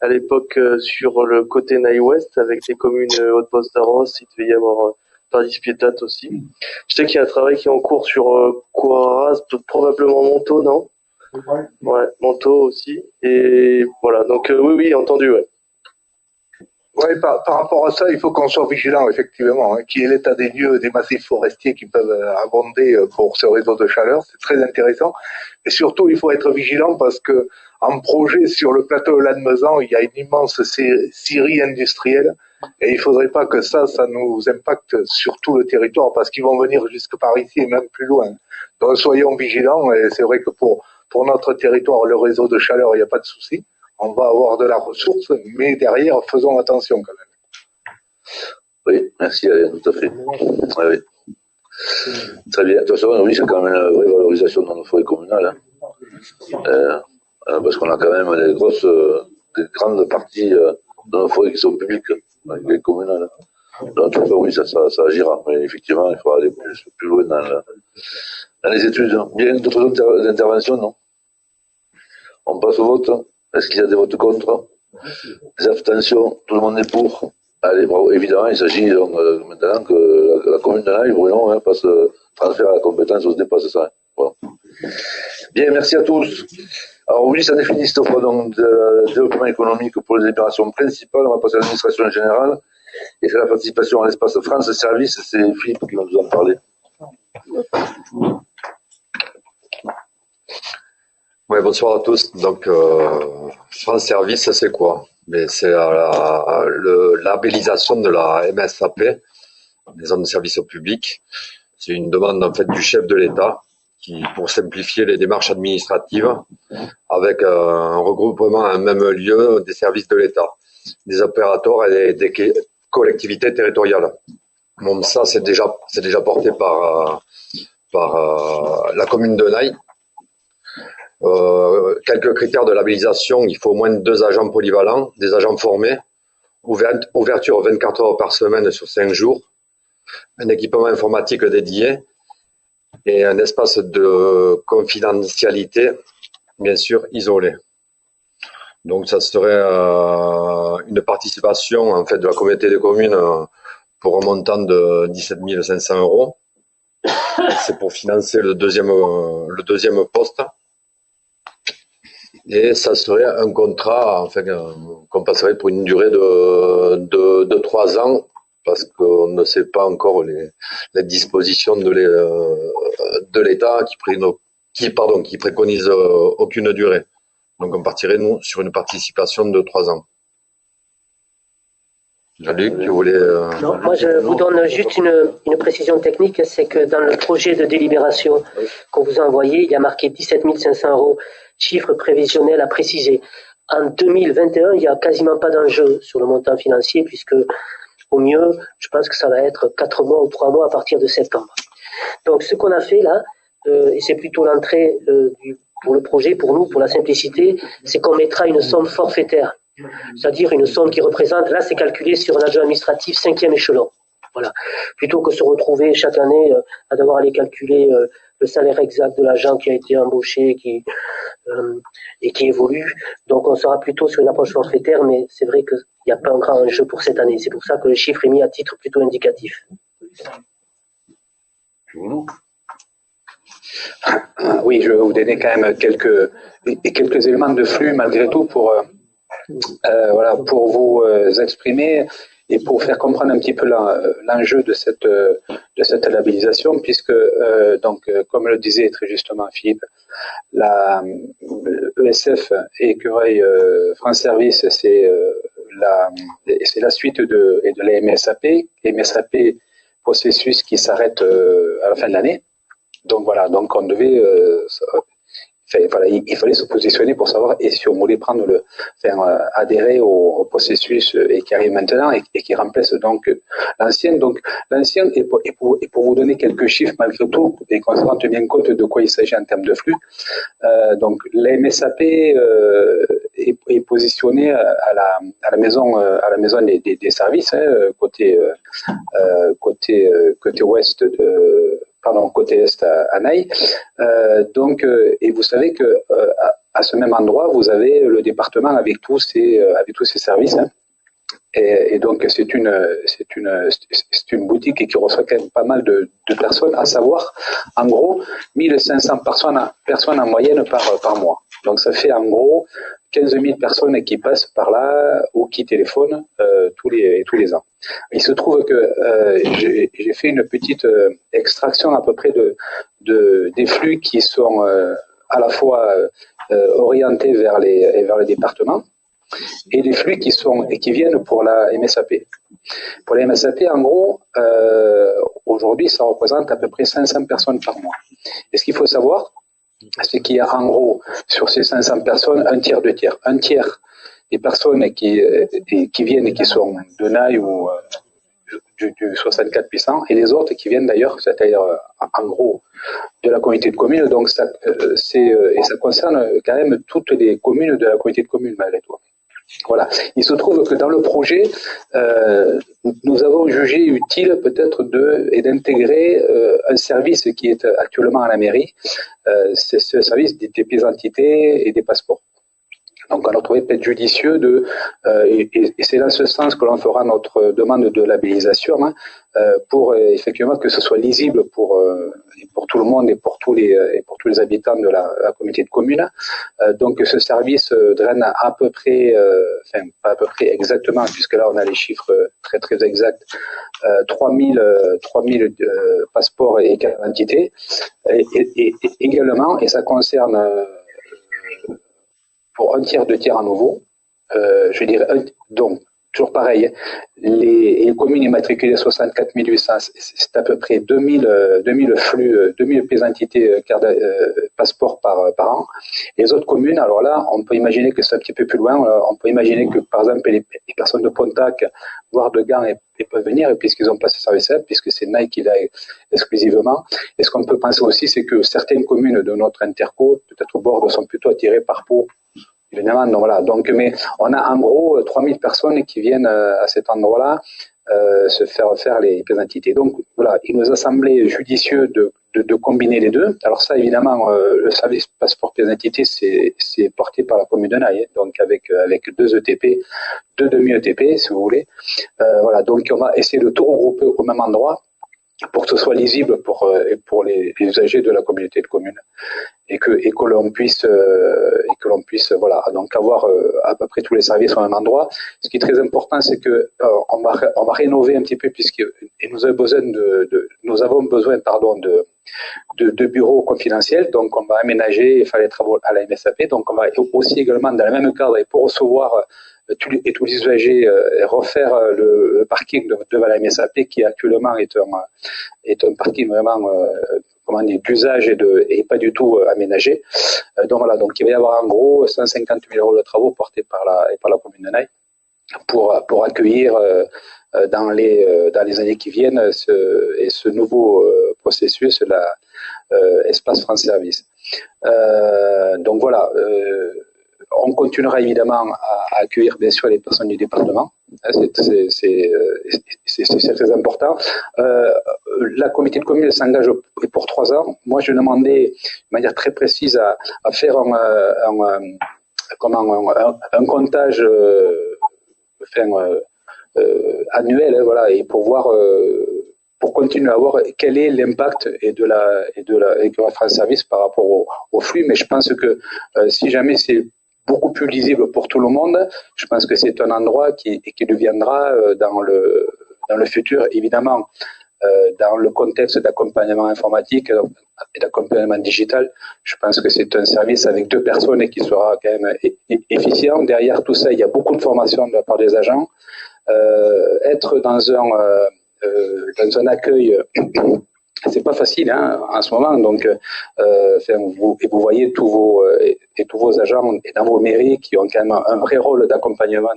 à l'époque sur le côté Naï-Ouest avec les communes Haute-Bosse-d'Arros. Il devait y avoir Paradis-Piétat aussi. Je sais qu'il y a un travail qui est en cours sur Coaras, probablement Montaut, non? Ouais, Montaut aussi. Et voilà, donc oui, entendu, ouais. Oui, par rapport à ça, il faut qu'on soit vigilant, effectivement, qu'il y ait l'état des lieux des massifs forestiers qui peuvent abonder pour ce réseau de chaleur. C'est très intéressant. Et surtout, il faut être vigilant parce que en projet sur le plateau de Lannemezan, il y a une immense scierie industrielle et il faudrait pas que ça nous impacte sur tout le territoire parce qu'ils vont venir jusque par ici et même plus loin. Donc, soyons vigilants et c'est vrai que pour notre territoire, le réseau de chaleur, il n'y a pas de souci. On va avoir de la ressource, mais derrière, faisons attention quand même. Oui, merci Alain, tout à fait. Oui. Très bien. De toute façon, oui, c'est quand même une vraie valorisation dans nos forêts communales. Parce qu'on a quand même des grandes parties de nos forêts qui sont publiques, avec les communales. Donc oui, ça agira. Mais effectivement, il faut aller plus loin dans les études. Bien, d'autres interventions, non? On passe au vote. Est-ce qu'il y a des votes contre? Des abstentions? Tout le monde est pour? Allez, bravo. Évidemment, il s'agit donc maintenant que la commune de Naï, Bruno, transfère la compétence, on se dépasse ça. Voilà. Bien, merci à tous. Alors oui, ça définit cette fois donc le développement économique pour les opérations principales. On va passer à l'administration générale. Et c'est la participation à l'espace France Service. C'est Philippe qui va nous en parler. Oui, bonsoir à tous. Donc, France Service, c'est quoi? C'est la labellisation de la MSAP, des zones de service au public. C'est une demande en fait du chef de l'État pour simplifier les démarches administratives avec un regroupement à un même lieu des services de l'État, des opérateurs et des collectivités territoriales. Bon, ça, c'est déjà porté par la commune de Naï. Quelques critères de labellisation, il faut au moins 2 agents polyvalents, des agents formés, ouverture 24 heures par semaine sur 5 jours, un équipement informatique dédié et un espace de confidentialité, bien sûr, isolé. Donc ça serait une participation en fait de la communauté des communes pour un montant de 17 500 €. C'est pour financer le deuxième poste. Et ça serait un contrat qu'on passerait pour une durée de 3 ans parce qu'on ne sait pas encore les dispositions de l'État qui préconise aucune durée. Donc on partirait nous sur une participation de 3 ans. Jean-Luc, tu voulais Non, moi je vous donne juste une précision technique, c'est que dans le projet de délibération qu'on vous a envoyé, il y a marqué 17 500 €, chiffre prévisionnel à préciser. En 2021, il n'y a quasiment pas d'enjeu sur le montant financier puisque au mieux, je pense que ça va être 4 mois ou 3 mois à partir de septembre. Donc ce qu'on a fait là, et c'est plutôt l'entrée pour le projet, pour nous, pour la simplicité, c'est qu'on mettra une somme forfaitaire. C'est-à-dire une somme qui représente, là c'est calculé sur un adjoint administratif 5e échelon. Voilà. Plutôt que se retrouver chaque année à devoir aller calculer le salaire exact de l'agent qui a été embauché et qui évolue. Donc on sera plutôt sur une approche forfaitaire, mais c'est vrai qu'il n'y a pas un grand enjeu pour cette année. C'est pour ça que le chiffre est mis à titre plutôt indicatif. Oui, je vais vous donner quand même quelques éléments de flux malgré tout pour voilà, pour vous exprimer et pour faire comprendre un petit peu l'enjeu de cette labellisation, puisque comme le disait très justement Philippe, la ESF et Écureuil France Service, c'est la suite de la MSAP, processus qui s'arrête à la fin de l'année. Donc voilà, donc on devait il fallait se positionner pour savoir et si on voulait adhérer au processus et qui arrive maintenant et qui remplace donc l'ancien. Donc l'ancien, et pour vous donner quelques chiffres malgré tout, et qu'on se rende bien compte de quoi il s'agit en termes de flux, donc la MSAP est positionnée à la maison des services, côté ouest côté est à Naï. Et vous savez que à ce même endroit, vous avez le département avec tous ses services. Et donc c'est une boutique qui reçoit quand même pas mal de personnes, à savoir en gros 1500 personnes en moyenne par mois. Donc ça fait en gros 15 000 personnes qui passent par là ou qui téléphonent tous les ans. Il se trouve que j'ai fait une petite extraction à peu près des flux qui sont à la fois orientés vers les départements et des flux qui viennent pour la MSAP. Pour la MSAP, en gros, aujourd'hui, ça représente à peu près 500 personnes par mois. Et ce qu'il faut savoir, c'est qu'il y a en gros, sur ces 500 personnes, un tiers, deux tiers. Un tiers des personnes qui viennent et qui sont de Naï ou du 64 puissant, et les autres qui viennent d'ailleurs, c'est-à-dire en gros de la communauté de communes. Donc ça concerne quand même toutes les communes de la communauté de communes malgré tout. Voilà. Il se trouve que dans le projet, nous avons jugé utile peut-être d'intégrer un service qui est actuellement à la mairie, c'est ce service des pièces d'identité et des passeports. Donc on a trouvé peut-être judicieux et c'est dans ce sens que l'on fera notre demande de labellisation, pour effectivement que ce soit lisible pour tout le monde et pour tous les habitants de la communauté de communes. Donc ce service draine à peu près, pas à peu près exactement, puisque là on a les chiffres très très exacts, 3000 passeports et cartes d'identité, et également, et ça concerne pour un tiers, deux tiers à nouveau, je dirais, donc, toujours pareil, les communes immatriculées 64 800, c'est à peu près 2000 flux, 2000 pièces d'identité, passeports par an. Et les autres communes, alors là, on peut imaginer que c'est un petit peu plus loin. On peut imaginer que, par exemple, les personnes de Pontac, voire de Gand, elles peuvent venir, puisqu'ils n'ont pas ce service-là, puisque c'est Nike qui l'a exclusivement. Et ce qu'on peut penser aussi, c'est que certaines communes de notre interco, peut-être au bord, sont plutôt attirées par Pau. Évidemment, donc voilà. Donc, mais on a en gros 3000 personnes qui viennent à cet endroit-là se faire les pièces d'identité. Donc voilà, il nous a semblé judicieux de combiner les deux. Alors ça, évidemment, le service passeport pièces d'identité, c'est porté par la commune de Naï, donc avec 2 ETP, 2 demi-ETP, si vous voulez. Voilà, donc on va essayer de tout regrouper au même endroit pour que ce soit lisible pour les usagers de la communauté de communes, et que l'on puisse voilà, donc avoir à peu près tous les services au même endroit. Ce qui est très important, c'est que on va rénover un petit peu, nous avons besoin de bureaux confidentiels. Donc on va aménager et faire les travaux à la MSAP. Donc on va aussi également dans le même cadre, et pour recevoir tous les usagers, refaire le parking devant la MSAP, qui actuellement est un parking vraiment d'usage et pas du tout aménagé. Donc voilà, donc il va y avoir en gros 150 000 € de travaux portés par la commune de Naï pour accueillir dans les années qui viennent ce nouveau processus, Espace France Service. Donc voilà. On continuera évidemment à accueillir bien sûr les personnes du département. C'est très important. La communauté de communes s'engage pour 3 ans. Moi, je demandais de manière très précise à faire un comptage annuel, voilà, et pour voir, pour continuer à voir quel est l'impact de la France Service par rapport au flux. Mais je pense que si jamais c'est beaucoup plus lisible pour tout le monde. Je pense que c'est un endroit qui deviendra dans le futur, évidemment, dans le contexte d'accompagnement informatique et d'accompagnement digital. Je pense que c'est un service avec 2 personnes et qui sera quand même efficient. Derrière tout ça, il y a beaucoup de formation de la part des agents. Être dans un accueil, c'est pas facile en ce moment. Donc, vous voyez tous vos agents et dans vos mairies qui ont quand même un vrai rôle d'accompagnement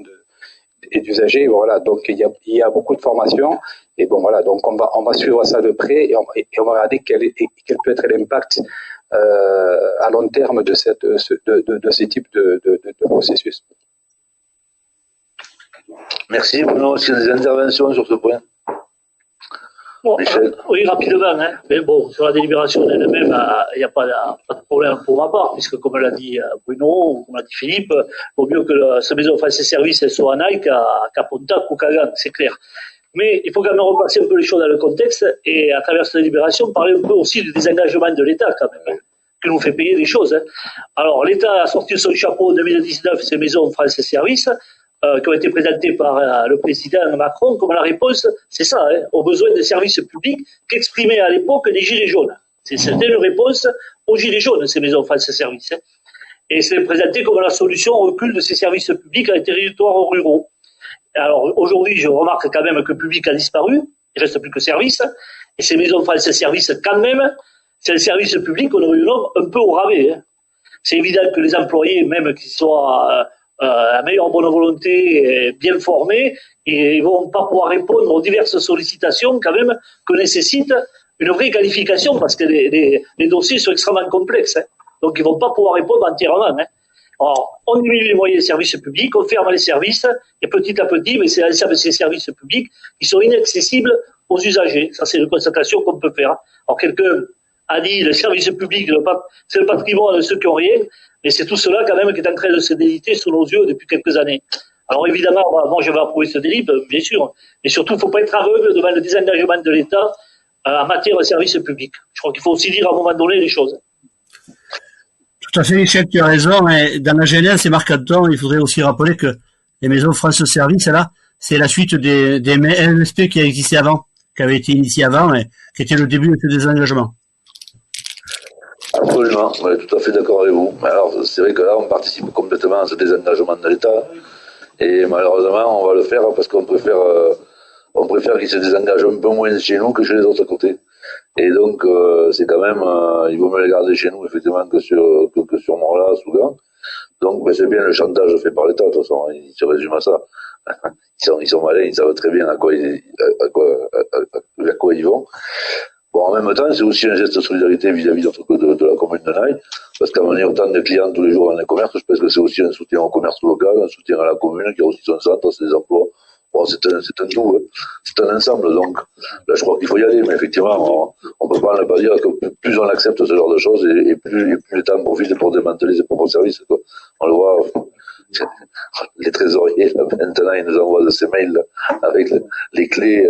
et d'usagers. Voilà. Donc, il y a beaucoup de formation. Et bon, voilà. Donc, on va suivre ça de près et on va regarder quel peut être l'impact à long terme de ces types de processus. Merci. Bruno, est-ce qu'il y a des interventions sur ce point? Bon, oui, rapidement. Mais bon, sur la délibération en elle-même, il n'y a pas de problème pour ma part, puisque comme l'a dit Bruno, ou comme l'a dit Philippe, il vaut mieux que cette maison France Services soit à Naï qu'à Pontac ou qu'à Gand, c'est clair. Mais il faut quand même repasser un peu les choses dans le contexte et à travers cette délibération, parler un peu aussi du désengagement de l'État quand même, qui nous fait payer des choses. Alors, l'État a sorti de son chapeau en 2019 ces maisons France Services, qui ont été présentées par le président Macron comme la réponse, c'est ça, aux besoins des services publics qu'exprimaient à l'époque les Gilets jaunes. C'était une réponse aux Gilets jaunes, ces maisons France Services. Et c'est présenté comme la solution au recul de ces services publics dans les territoires ruraux. Alors aujourd'hui, je remarque quand même que le public a disparu, il ne reste plus que service, et ces maisons France Services, quand même, c'est le service public qu'on aurait eu un peu au rabais. C'est évident que les employés, même qu'ils soient la meilleure bonne volonté, bien formés, et ils vont pas pouvoir répondre aux diverses sollicitations quand même que nécessitent une vraie qualification parce que les dossiers sont extrêmement complexes. Donc ils vont pas pouvoir répondre entièrement. Alors, on diminue les moyens des services publics, on ferme les services, et petit à petit, mais c'est l'ensemble de ces services publics qui sont inaccessibles aux usagers. Ça, c'est une constatation qu'on peut faire. Alors, quelqu'un a dit, le service public, c'est le patrimoine de ceux qui n'ont rien, mais c'est tout cela, quand même, qui est en train de se déliter sous nos yeux depuis quelques années. Alors, évidemment, moi, je vais approuver ce délit, bien sûr, mais surtout, il ne faut pas être aveugle devant le désengagement de l'État en matière de services publics. Je crois qu'il faut aussi dire à un moment donné les choses. Tout à fait, Michel, tu as raison. Mais dans la genèse, c'est Marc Anton, il faudrait aussi rappeler que les maisons France Service, là, c'est la suite des MSP qui a existé avant, qui avait été initié avant, et qui était le début de ce désengagement. Absolument, on est tout à fait d'accord avec vous. Alors, c'est vrai que là, on participe complètement à ce désengagement de l'État, et malheureusement, on va le faire parce qu'on préfère qu'il se désengage un peu moins chez nous que chez les autres côtés. Et donc, c'est quand même, il vaut mieux les garder chez nous, effectivement, que sur Morlas ou Gand. Donc, c'est bien le chantage fait par l'État, de toute façon, il se résume à ça. Ils sont malins, ils savent très bien à quoi ils vont. Bon, en même temps, c'est aussi un geste de solidarité vis-à-vis de la commune de Naï, parce qu'amener autant de clients tous les jours dans les commerces, je pense que c'est aussi un soutien au commerce local, un soutien à la commune, qui a aussi son centre, ses emplois. Bon, c'est un tout, c'est un ensemble, donc là je crois qu'il faut y aller, mais effectivement on peut pas ne pas dire que plus on accepte ce genre de choses et plus l'État en profite pour démanteler ses propres services, quoi. On le voit, les trésoriers là, maintenant ils nous envoient ces mails là, avec les clés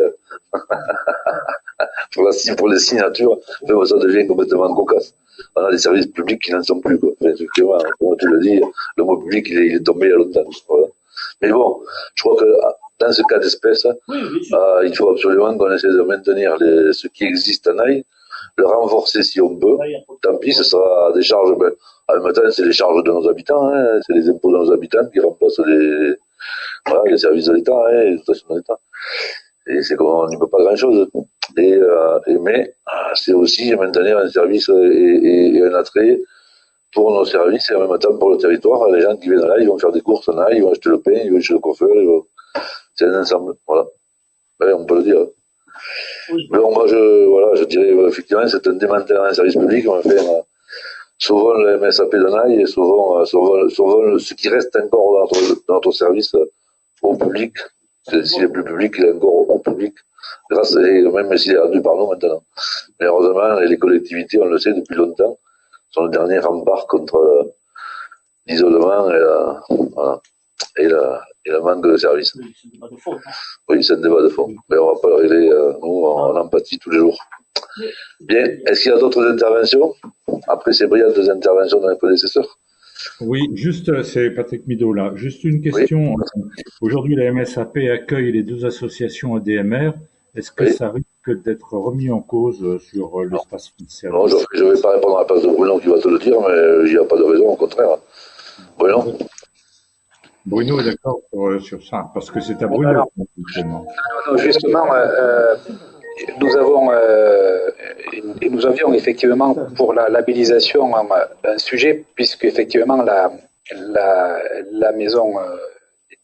pour les signatures, enfin, ça devient complètement cocasse. On a des services publics qui n'en sont plus, quoi. Enfin, effectivement, comme tu le dis, le mot public il est tombé il y a longtemps, voilà. Mais bon, je crois que dans ce cas d'espèce, il faut absolument qu'on essaie de maintenir ce qui existe à Naï, le renforcer si on peut. Tant pis, ce sera des charges, en même temps, c'est les charges de nos habitants, c'est les impôts de nos habitants qui remplacent les services de l'État, les dotations de l'État. Et c'est qu'on n'y peut pas grand-chose. Mais c'est aussi maintenir un service et un attrait pour nos services et en même temps pour le territoire. Les gens qui viennent là, ils vont faire des courses là, ils vont acheter le pain, ils vont chez le coiffeur, c'est un ensemble, voilà. Ouais, on peut le dire. Oui. Mais bon, moi, je dirais, effectivement, c'est un démantèlement d'un service public. On va faire souvent le MSAP de Naï et souvent ce qui reste encore dans notre service au public. S'il est plus public, il est encore au public. Même s'il est rendu par nous maintenant. Mais heureusement, les collectivités, on le sait depuis longtemps, sont le dernier rempart contre l'isolement et le manque de services. Oui, c'est un débat de fond. Mais on va pas le régler, nous, en empathie tous les jours. Bien, est-ce qu'il y a d'autres interventions après ces brillantes interventions de mes prédécesseurs? Oui, juste, c'est Patrick Mido là. Juste une question. Aujourd'hui, la MSAP accueille les deux associations ADMR. Est-ce que ça risque d'être remis en cause sur l'espace financier? Non, je ne vais pas répondre à la place de Bruno qui va te le dire, mais il n'y a pas de raison, au contraire. Bruno? Bruno est d'accord sur ça, parce que c'est à Bruno. Non, justement, nous avions effectivement pour la labellisation un sujet, puisque effectivement la maison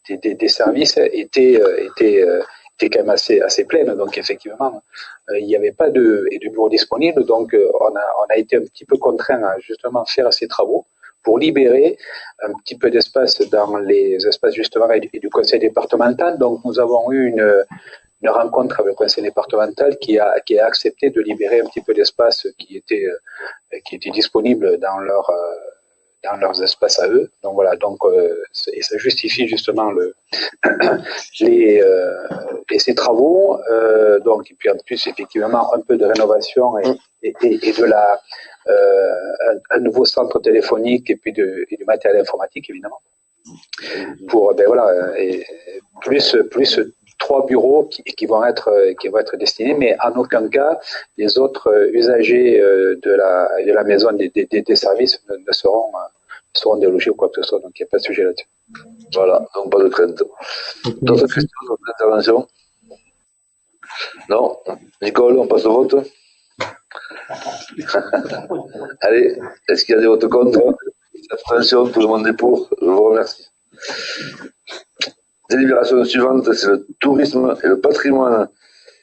des services était quand même assez pleine, donc effectivement il n'y avait pas de bureau disponible, donc on a été un petit peu contraint à justement faire ces travaux pour libérer un petit peu d'espace dans les espaces justement et du conseil départemental. Donc nous avons eu une rencontre avec le conseil départemental qui a accepté de libérer un petit peu d'espace qui était disponible dans leurs espaces à eux. Donc voilà, et ça justifie justement ces travaux. Donc et puis en plus effectivement un peu de rénovation et de un nouveau centre téléphonique et puis du matériel informatique évidemment. Pour et plus 3 bureaux qui vont être destinés, mais en aucun cas les autres usagers de la maison des services ne seront délogés ou quoi que ce soit. Donc il n'y a pas de sujet là-dessus. Voilà, donc pas de crainte. D'autres questions, d'autres interventions? Non? Nicole, on passe au vote? Allez, est-ce qu'il y a des votes contre? Abstention, tout le monde est pour. Je vous remercie. Délibération suivante, c'est le tourisme et le patrimoine.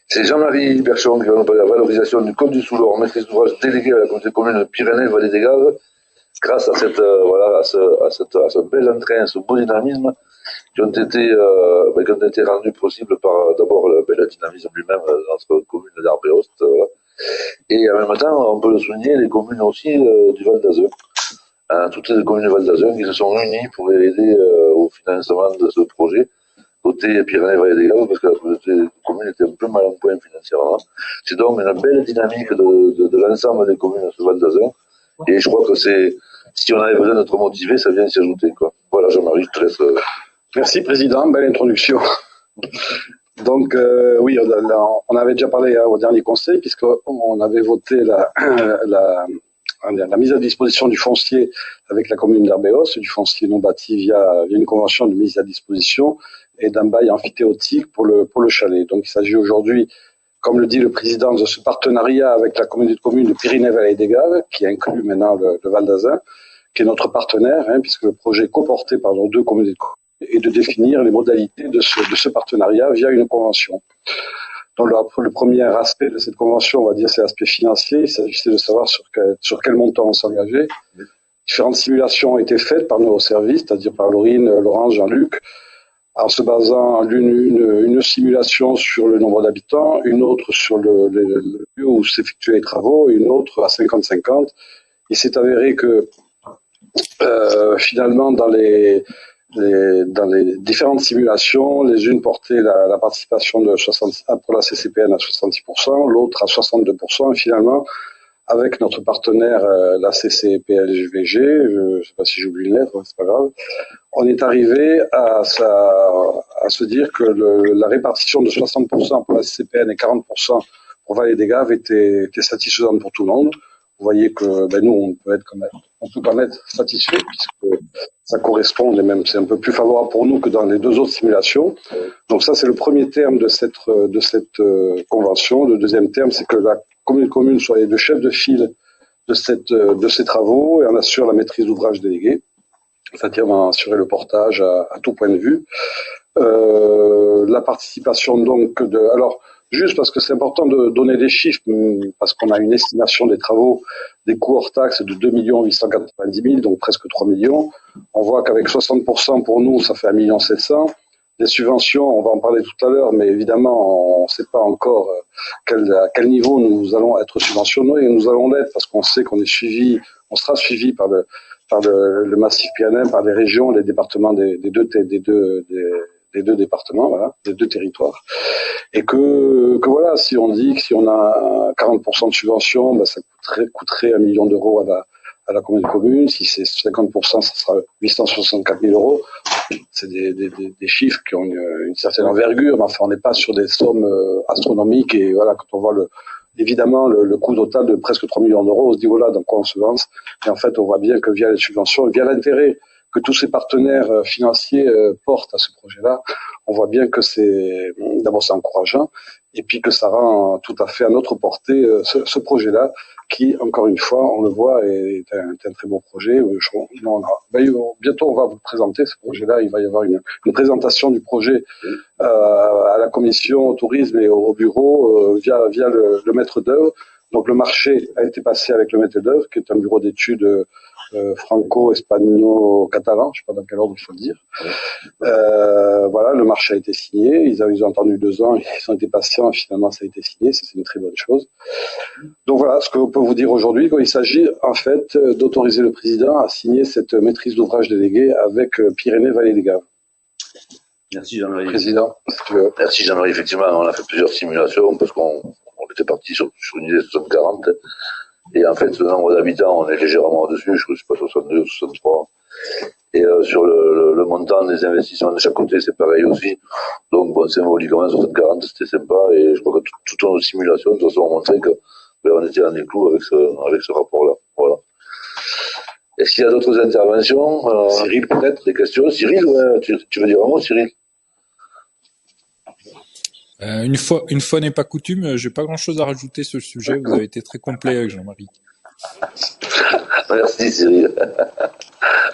C'est Jean-Marie Berchon qui va nous parler de la valorisation du Col du Soulor, maîtrise d'ouvrage délégué à la communauté commune de Pyrénées-Vallée des Gaves. Grâce à ce bel entrain, ce beau dynamisme qui ont été rendus possibles par d'abord le dynamisme lui-même de notre commune d'Arbeost. Et en même temps, on peut le souligner, les communes aussi du Val d'Azun. Toutes les communes du Val d'Azun qui se sont réunies pour aider au financement de ce projet côté Pyrénées-Vallée des Gaves, parce que la commune était un peu mal en point financièrement. C'est donc une belle dynamique de l'ensemble des communes de ce Val d'Azun. Et je crois que si on avait besoin d'être motivé, ça vient s'y ajouter, quoi. Voilà, Jean-Marie, je te laisse. Merci, Président. Belle introduction. Donc, oui, on avait déjà parlé au dernier conseil, puisqu'on avait voté la mise à disposition du foncier avec la commune d'Arbeos, du foncier non bâti via une convention de mise à disposition et d'un bail amphithéotique pour le chalet. Donc, il s'agit aujourd'hui, comme le dit le président, de ce partenariat avec la communauté de communes de Pyrénées-Vallée des Gaves, qui inclut maintenant le Val d'Azun, qui est notre partenaire, puisque le projet est coporté par nos deux communautés de communes, et de définir les modalités de ce partenariat via une convention. Donc, le premier aspect de cette convention, on va dire, c'est l'aspect financier. Il s'agissait de savoir sur quel montant on s'engageait. Différentes simulations ont été faites par nos services, c'est-à-dire par Laurine, Laurence, Jean-Luc, en se basant une simulation sur le nombre d'habitants, une autre sur le lieu où s'effectuaient les travaux, et une autre à 50-50. Il s'est avéré que finalement, dans les différentes simulations, les unes portaient la participation pour la CCPN à 66%, l'autre à 62%, et finalement, avec notre partenaire, la CCPLVG, je ne sais pas si j'oublie une lettre, c'est pas grave, on est arrivé à se dire que la répartition de 60% pour la CCPN et 40% pour Vallée des Gaves était satisfaisante pour tout le monde. Vous voyez que nous, on peut quand même être satisfait, puisque ça correspond, et même c'est un peu plus favorable pour nous que dans les deux autres simulations. Donc ça, c'est le premier terme de cette convention. Le deuxième terme, c'est que la commune soit le chef de file de ces travaux et en assure la maîtrise d'ouvrage déléguée, c'est-à-dire va assurer le portage à tout point de vue. La participation donc alors juste parce que c'est important de donner des chiffres, parce qu'on a une estimation des travaux, des coûts hors taxes de 2 890 000, donc presque 3 millions. On voit qu'avec 60% pour nous, ça fait 1 700 000. Les subventions, on va en parler tout à l'heure, mais évidemment, on ne sait pas encore à quel niveau nous allons être subventionnés, et nous allons l'être parce qu'on sait qu'on est suivi, on sera suivi par le massif pyrénéen, par les régions, les départements des deux départements, voilà, des deux territoires, et que voilà, si on dit que si on a 40% de subvention, ça coûterait 1 million d'euros à à la commune de communes. Si c'est 50%, ça sera 864 000 euros. C'est des chiffres qui ont une certaine envergure, mais enfin, on n'est pas sur des sommes astronomiques. Et voilà, quand on voit évidemment le coût total de presque 3 millions d'euros, on se dit voilà dans quoi on se lance. Et en fait, on voit bien que via les subventions, via l'intérêt que tous ces partenaires financiers portent à ce projet-là, on voit bien que d'abord c'est encourageant, et puis que ça rend tout à fait à notre portée ce projet-là, qui, encore une fois, on le voit, est un très beau projet. Bientôt, on va vous présenter ce projet-là. Il va y avoir une présentation du projet à la commission au tourisme et au bureau via le maître d'œuvre. Donc le marché a été passé avec le maître d'œuvre, qui est un bureau d'études franco-espagnol-catalan, je ne sais pas dans quel ordre il faut le dire. Voilà, le marché a été signé, ils ont attendu 2 ans, ils ont été patients, et finalement ça a été signé, ça c'est une très bonne chose. Donc voilà, ce que on peut vous dire aujourd'hui, il s'agit en fait d'autoriser le président à signer cette maîtrise d'ouvrage déléguée avec Pyrénées-Vallée des Gaves. Merci Jean-Marie. Président, si tu veux. Merci Jean-Marie, effectivement, on a fait plusieurs simulations parce qu'on était parti sur une idée de 60-40. Et en fait, le nombre d'habitants, on est légèrement au-dessus, je ne sais pas, 62 ou 63. Et sur le montant des investissements de chaque côté, c'est pareil aussi. Donc, bon, symboliquement, 60-40, c'était sympa. Et je crois que toutes nos simulations, de toute façon, ont montré que on était dans les clous avec ce rapport-là. Voilà. Est-ce qu'il y a d'autres interventions Cyril, peut-être, des questions Cyril, ouais, tu veux dire un mot, Cyril? Une fois n'est pas coutume, j'ai pas grand-chose à rajouter sur le sujet. Vous avez été très complet avec Jean-Marie. Merci Cyril.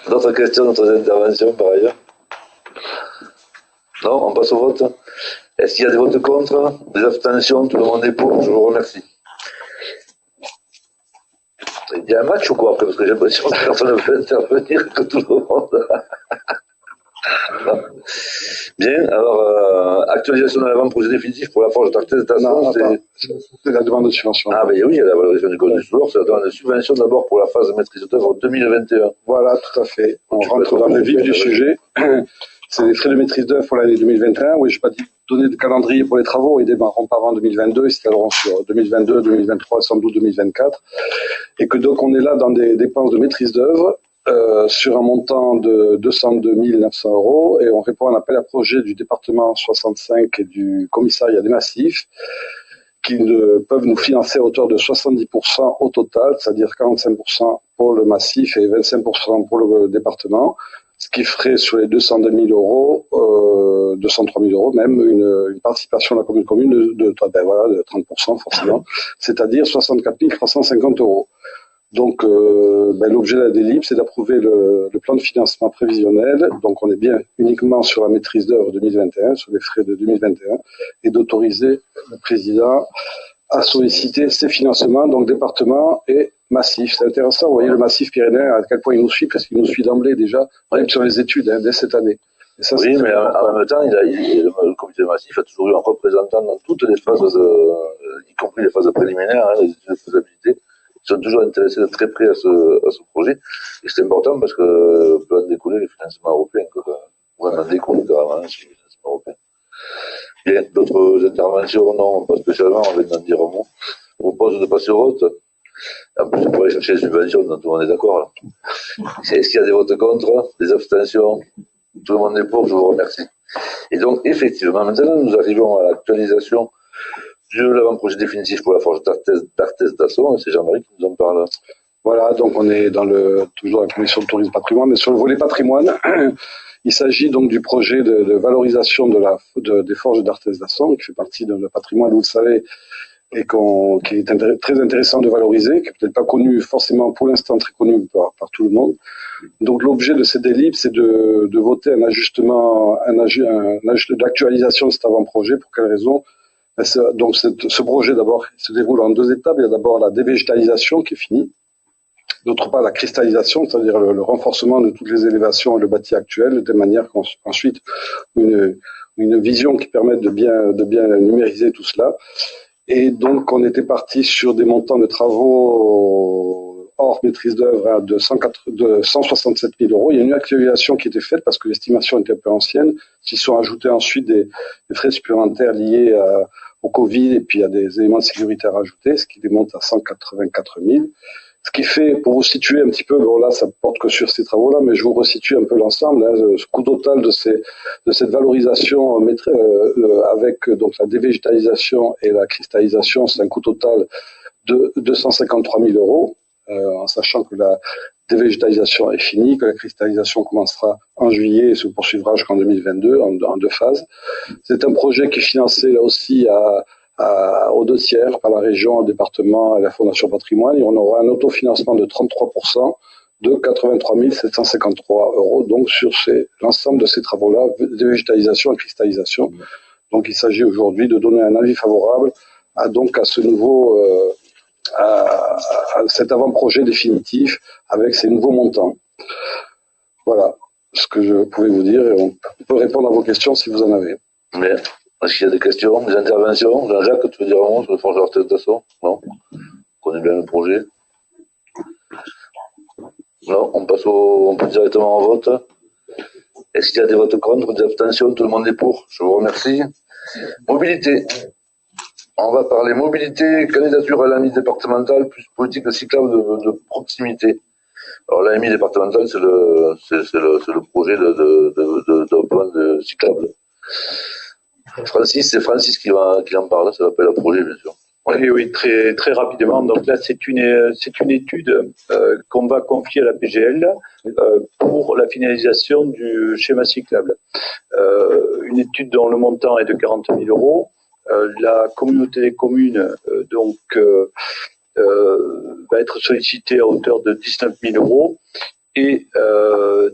D'autres questions, d'autres interventions par ailleurs? Non, on passe au vote. Est-ce qu'il y a des votes contre? Des abstentions? Tout le monde est pour? Je vous remercie. Il y a un match ou quoi? Parce que j'ai l'impression que personne ne veut intervenir, que tout le monde. Bien, alors, actualisation de l'avant-projet définitif pour la forge d'Arthez d'Asson, c'est la demande de subvention. Ah, ben oui, il y a la valorisation du code du sourd, c'est la demande de subvention d'abord pour la phase de maîtrise d'œuvre 2021. Voilà, tout à fait. On rentre dans le vif du sujet. C'est les frais de maîtrise d'œuvre pour l'année 2021. Oui, je n'ai pas donné de calendrier pour les travaux. Ils démarreront pas avant 2022, ils s'étaleront sur 2022, 2023, sans doute 2024. Et que donc, on est là dans des dépenses de maîtrise d'œuvre. Sur un montant de 202 900 euros, et on répond à un appel à projet du département 65 et du commissariat des massifs qui peuvent nous financer à hauteur de 70% au total, c'est-à-dire 45% pour le massif et 25% pour le département, ce qui ferait sur les 202 000 euros, 203 000 euros même, une participation de la commune de 30% forcément, c'est-à-dire 64 350 euros. Donc, l'objet de la délib, c'est d'approuver le plan de financement prévisionnel. Donc, on est bien uniquement sur la maîtrise d'œuvre 2021, sur les frais de 2021, et d'autoriser le président à solliciter ces financements, donc département et massif. C'est intéressant, vous voyez le massif pyrénéen, à quel point il nous suit, parce qu'il nous suit d'emblée déjà, même sur les études, dès cette année. Et ça, oui, mais en même temps, le comité massif a toujours eu un représentant dans toutes les phases, y compris les phases préliminaires, les études de faisabilité. Ils sont toujours intéressés de très près à ce projet. Et c'est important parce que peut en découler les financements européens. On va en découler carrément sur les financements européens. Bien, d'autres interventions? Non, pas spécialement, on vient d'en dire un mot. Je vous propose de passer au vote. En plus, on pourrait chercher les subventions, donc tout le monde est d'accord là. Est-ce qu'il y a des votes contre? Des abstentions? Tout le monde est pour, je vous remercie. Et donc, effectivement, maintenant, nous arrivons à l'actualisation de l'avant-projet définitif pour la forge d'Arthez d'Asson, c'est Jean-Marie qui nous en parle. Voilà, donc on est toujours dans la commission de tourisme patrimoine, mais sur le volet patrimoine, il s'agit donc du projet de valorisation des forges d'Arthez d'Asson, qui fait partie de le patrimoine, vous le savez, et qui est très intéressant de valoriser, qui n'est peut-être pas connu forcément pour l'instant, très connu par tout le monde. Donc l'objet de cette délib, c'est de voter un ajustement, d'actualisation de cet avant-projet. Pour quelle raison? Donc ce projet d'abord se déroule en 2 étapes. Il y a d'abord la dévégétalisation qui est finie. D'autre part la cristallisation, c'est-à-dire le renforcement de toutes les élévations et le bâti actuel, de telle manière qu'ensuite une vision qui permette de bien numériser tout cela. Et donc on était parti sur des montants de travaux hors maîtrise d'œuvre de 167 000 euros. Il y a une actualisation qui était faite parce que l'estimation était un peu ancienne. S'y sont ajoutés ensuite des frais supplémentaires liés au Covid et puis à des éléments de sécurité à rajouter, ce qui démonte à 184 000. Ce qui fait, pour vous situer un petit peu, bon là ça porte que sur ces travaux-là, mais je vous resitue un peu l'ensemble, hein, ce coût total de cette valorisation avec donc la dévégétalisation et la cristallisation, c'est un coût total de 253 000 euros, en sachant que la dévégétalisation est finie, que la cristallisation commencera en juillet et se poursuivra jusqu'en 2022 en 2 phases. C'est un projet qui est financé là aussi aux 2 tiers par la région, le département et la Fondation Patrimoine, et on aura un autofinancement de 33% de 83 753 euros, donc sur l'ensemble de ces travaux-là, de végétalisation et cristallisation. Donc il s'agit aujourd'hui de donner un avis favorable à ce nouveau, à cet avant-projet définitif avec ces nouveaux montants. Voilà ce que je pouvais vous dire, et on peut répondre à vos questions si vous en avez. Mais est-ce qu'il y a des questions, des interventions? Jean-Jacques, tu veux dire un mot sur le forge d'organisation? Non? On connaît bien le projet. Non, on peut directement au vote. Est-ce qu'il y a des votes contre, des abstentions? Tout le monde est pour. Je vous remercie. Mobilité. On va parler mobilité, candidature à l'AMI départementale, plus politique cyclable de proximité. Alors l'AMI départementale, c'est le projet de plan de cyclable. Francis, c'est Francis qui en parle, ça s'appelle un projet, bien sûr. Ouais. Oui, très, très rapidement. Donc là, c'est une étude qu'on va confier à la PGL pour la finalisation du schéma cyclable. Une étude dont le montant est de 40 000 euros. La communauté des communes va être sollicitée à hauteur de 19 000 euros et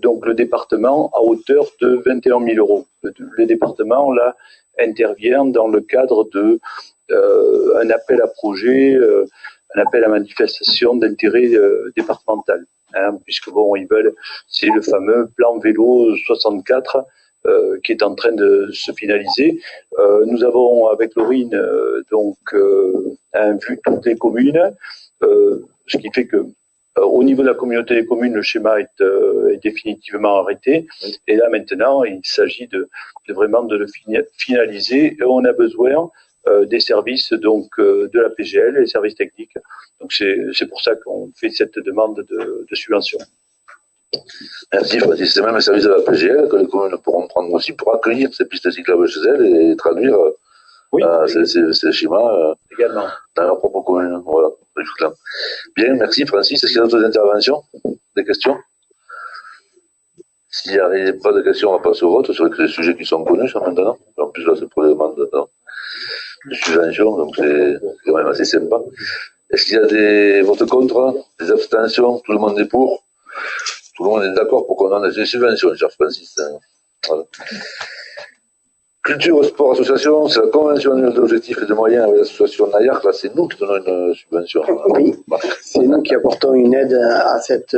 donc le département à hauteur de 21 000 euros. Le département là intervient dans le cadre de un appel à projet, un appel à manifestation d'intérêt départemental, hein, puisque bon, ils veulent, c'est le fameux plan vélo 64 qui est en train de se finaliser. Nous avons avec Laurine vu toutes les communes, ce qui fait que au niveau de la communauté des communes, le schéma est définitivement arrêté. Et là maintenant, il s'agit de vraiment de le finaliser. Et on a besoin des services de la PGL, les services techniques. Donc c'est pour ça qu'on fait cette demande de subvention. Merci Francis. C'est même un service de la PGL que les communes pourront prendre aussi pour accueillir ces pistes cyclables chez elles et traduire ces schémas également dans leur propre commune. Voilà. Bien, merci Francis. Est-ce qu'il y a d'autres interventions? Des questions? S'il n'y a pas de questions, on va passer au vote sur les sujets qui sont connus maintenant. En plus là, c'est pour les demandes de subvention, donc c'est quand même assez sympa. Est-ce qu'il y a des votes contre, des abstentions? Tout le monde est pour? Tout le monde est d'accord pour qu'on en ait des subventions, cher Francis. Voilà. Culture, sport, association, c'est la convention annuelle d'objectifs et de moyens avec l'association NAIAR. Là, c'est nous qui donnons une subvention. Oui, c'est nous qui apportons une aide à cette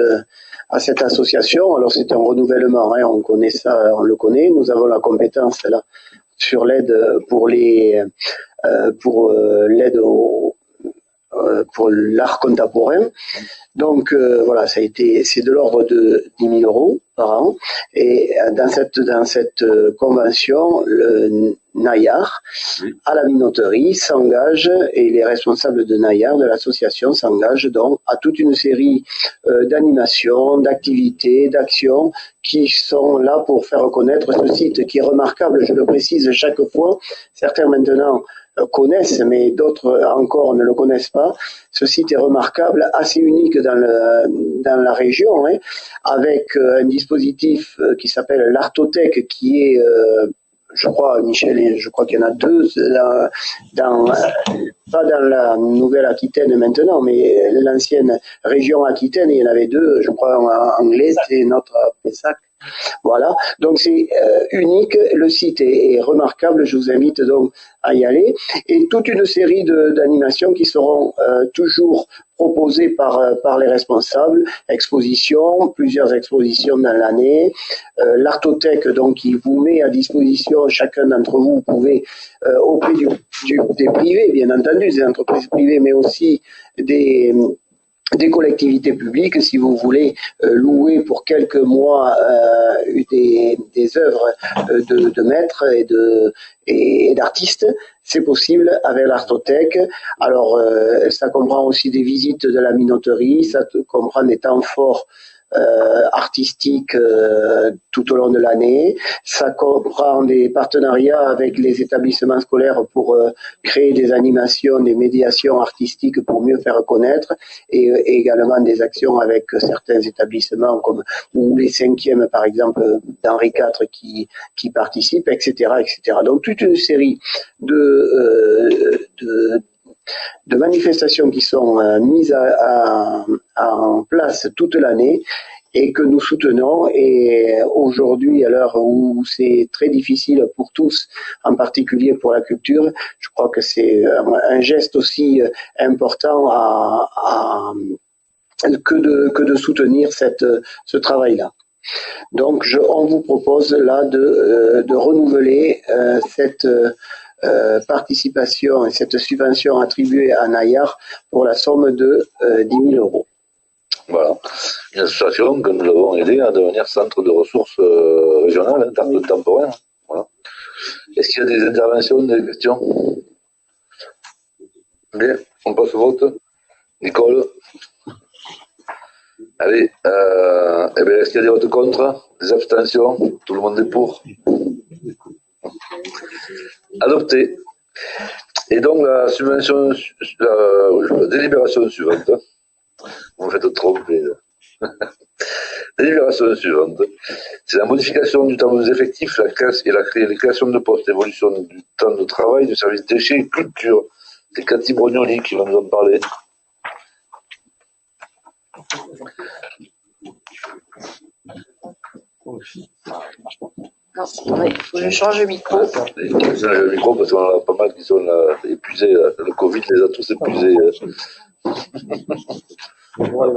association. Alors, c'est un renouvellement, hein, on connaît ça, on le connaît. Nous avons la compétence là sur l'aide pour l'aide pour l'art contemporain. Donc voilà, c'est de l'ordre de 10 000 euros par an. Et dans cette convention, le NAIAR, à la minoterie, s'engage, et les responsables de NAIAR, de l'association, s'engagent donc à toute une série d'animations, d'activités, d'actions qui sont là pour faire connaître ce site qui est remarquable, je le précise chaque fois. Certains maintenant connaissent, mais d'autres encore ne le connaissent pas. Ce site est remarquable, assez unique dans la région, hein, avec un dispositif qui s'appelle l'Artothèque, qui est, je crois, Michel, je crois qu'il y en a 2 pas dans la Nouvelle-Aquitaine maintenant, mais l'ancienne région Aquitaine, il y en avait 2, je crois, en anglais, c'est notre Pessac. Voilà, donc c'est unique, le site est remarquable, je vous invite donc à y aller, et toute une série d'animations qui seront toujours proposées par les responsables, plusieurs expositions dans l'année, l'Artothèque donc qui vous met à disposition, chacun d'entre vous pouvez auprès des privés, bien entendu, des entreprises privées, mais aussi des des collectivités publiques, si vous voulez louer pour quelques mois des œuvres de maîtres et d'artistes, c'est possible avec l'Artothèque. Alors, ça comprend aussi des visites de la minoterie, ça comprend des temps forts artistiques tout au long de l'année. Ça comprend des partenariats avec les établissements scolaires pour créer des animations, des médiations artistiques pour mieux faire connaître, et également des actions avec certains établissements comme ou les 5e par exemple d'Henri IV qui participent, etc., etc. Donc toute une série de manifestations qui sont mises en place toute l'année et que nous soutenons. Et aujourd'hui, à l'heure où c'est très difficile pour tous, en particulier pour la culture, je crois que c'est un geste aussi important que de soutenir ce travail-là. Donc, on vous propose là de renouveler cette participation et cette subvention attribuée à Nayar pour la somme de 10 000 euros. Voilà, une association que nous avons aidé à devenir centre de ressources régionales, temporaires. Voilà. Est-ce qu'il y a des interventions, des questions? Bien, on passe au vote. Nicole? Allez, est-ce qu'il y a des votes contre? Des abstentions? Tout le monde est pour? Adopté. Et donc la subvention, la délibération suivante, vous me faites tromper. Délibération suivante, c'est la modification du temps des effectifs les créations de postes, évolution du temps de travail du service déchets et culture. C'est Cathy Brognoli qui va nous en parler. Non, attendez, il faut que je change le micro. Je change le micro parce qu'on en a pas mal qui sont là, épuisés. Là. Le Covid les a tous épuisés. Ouais,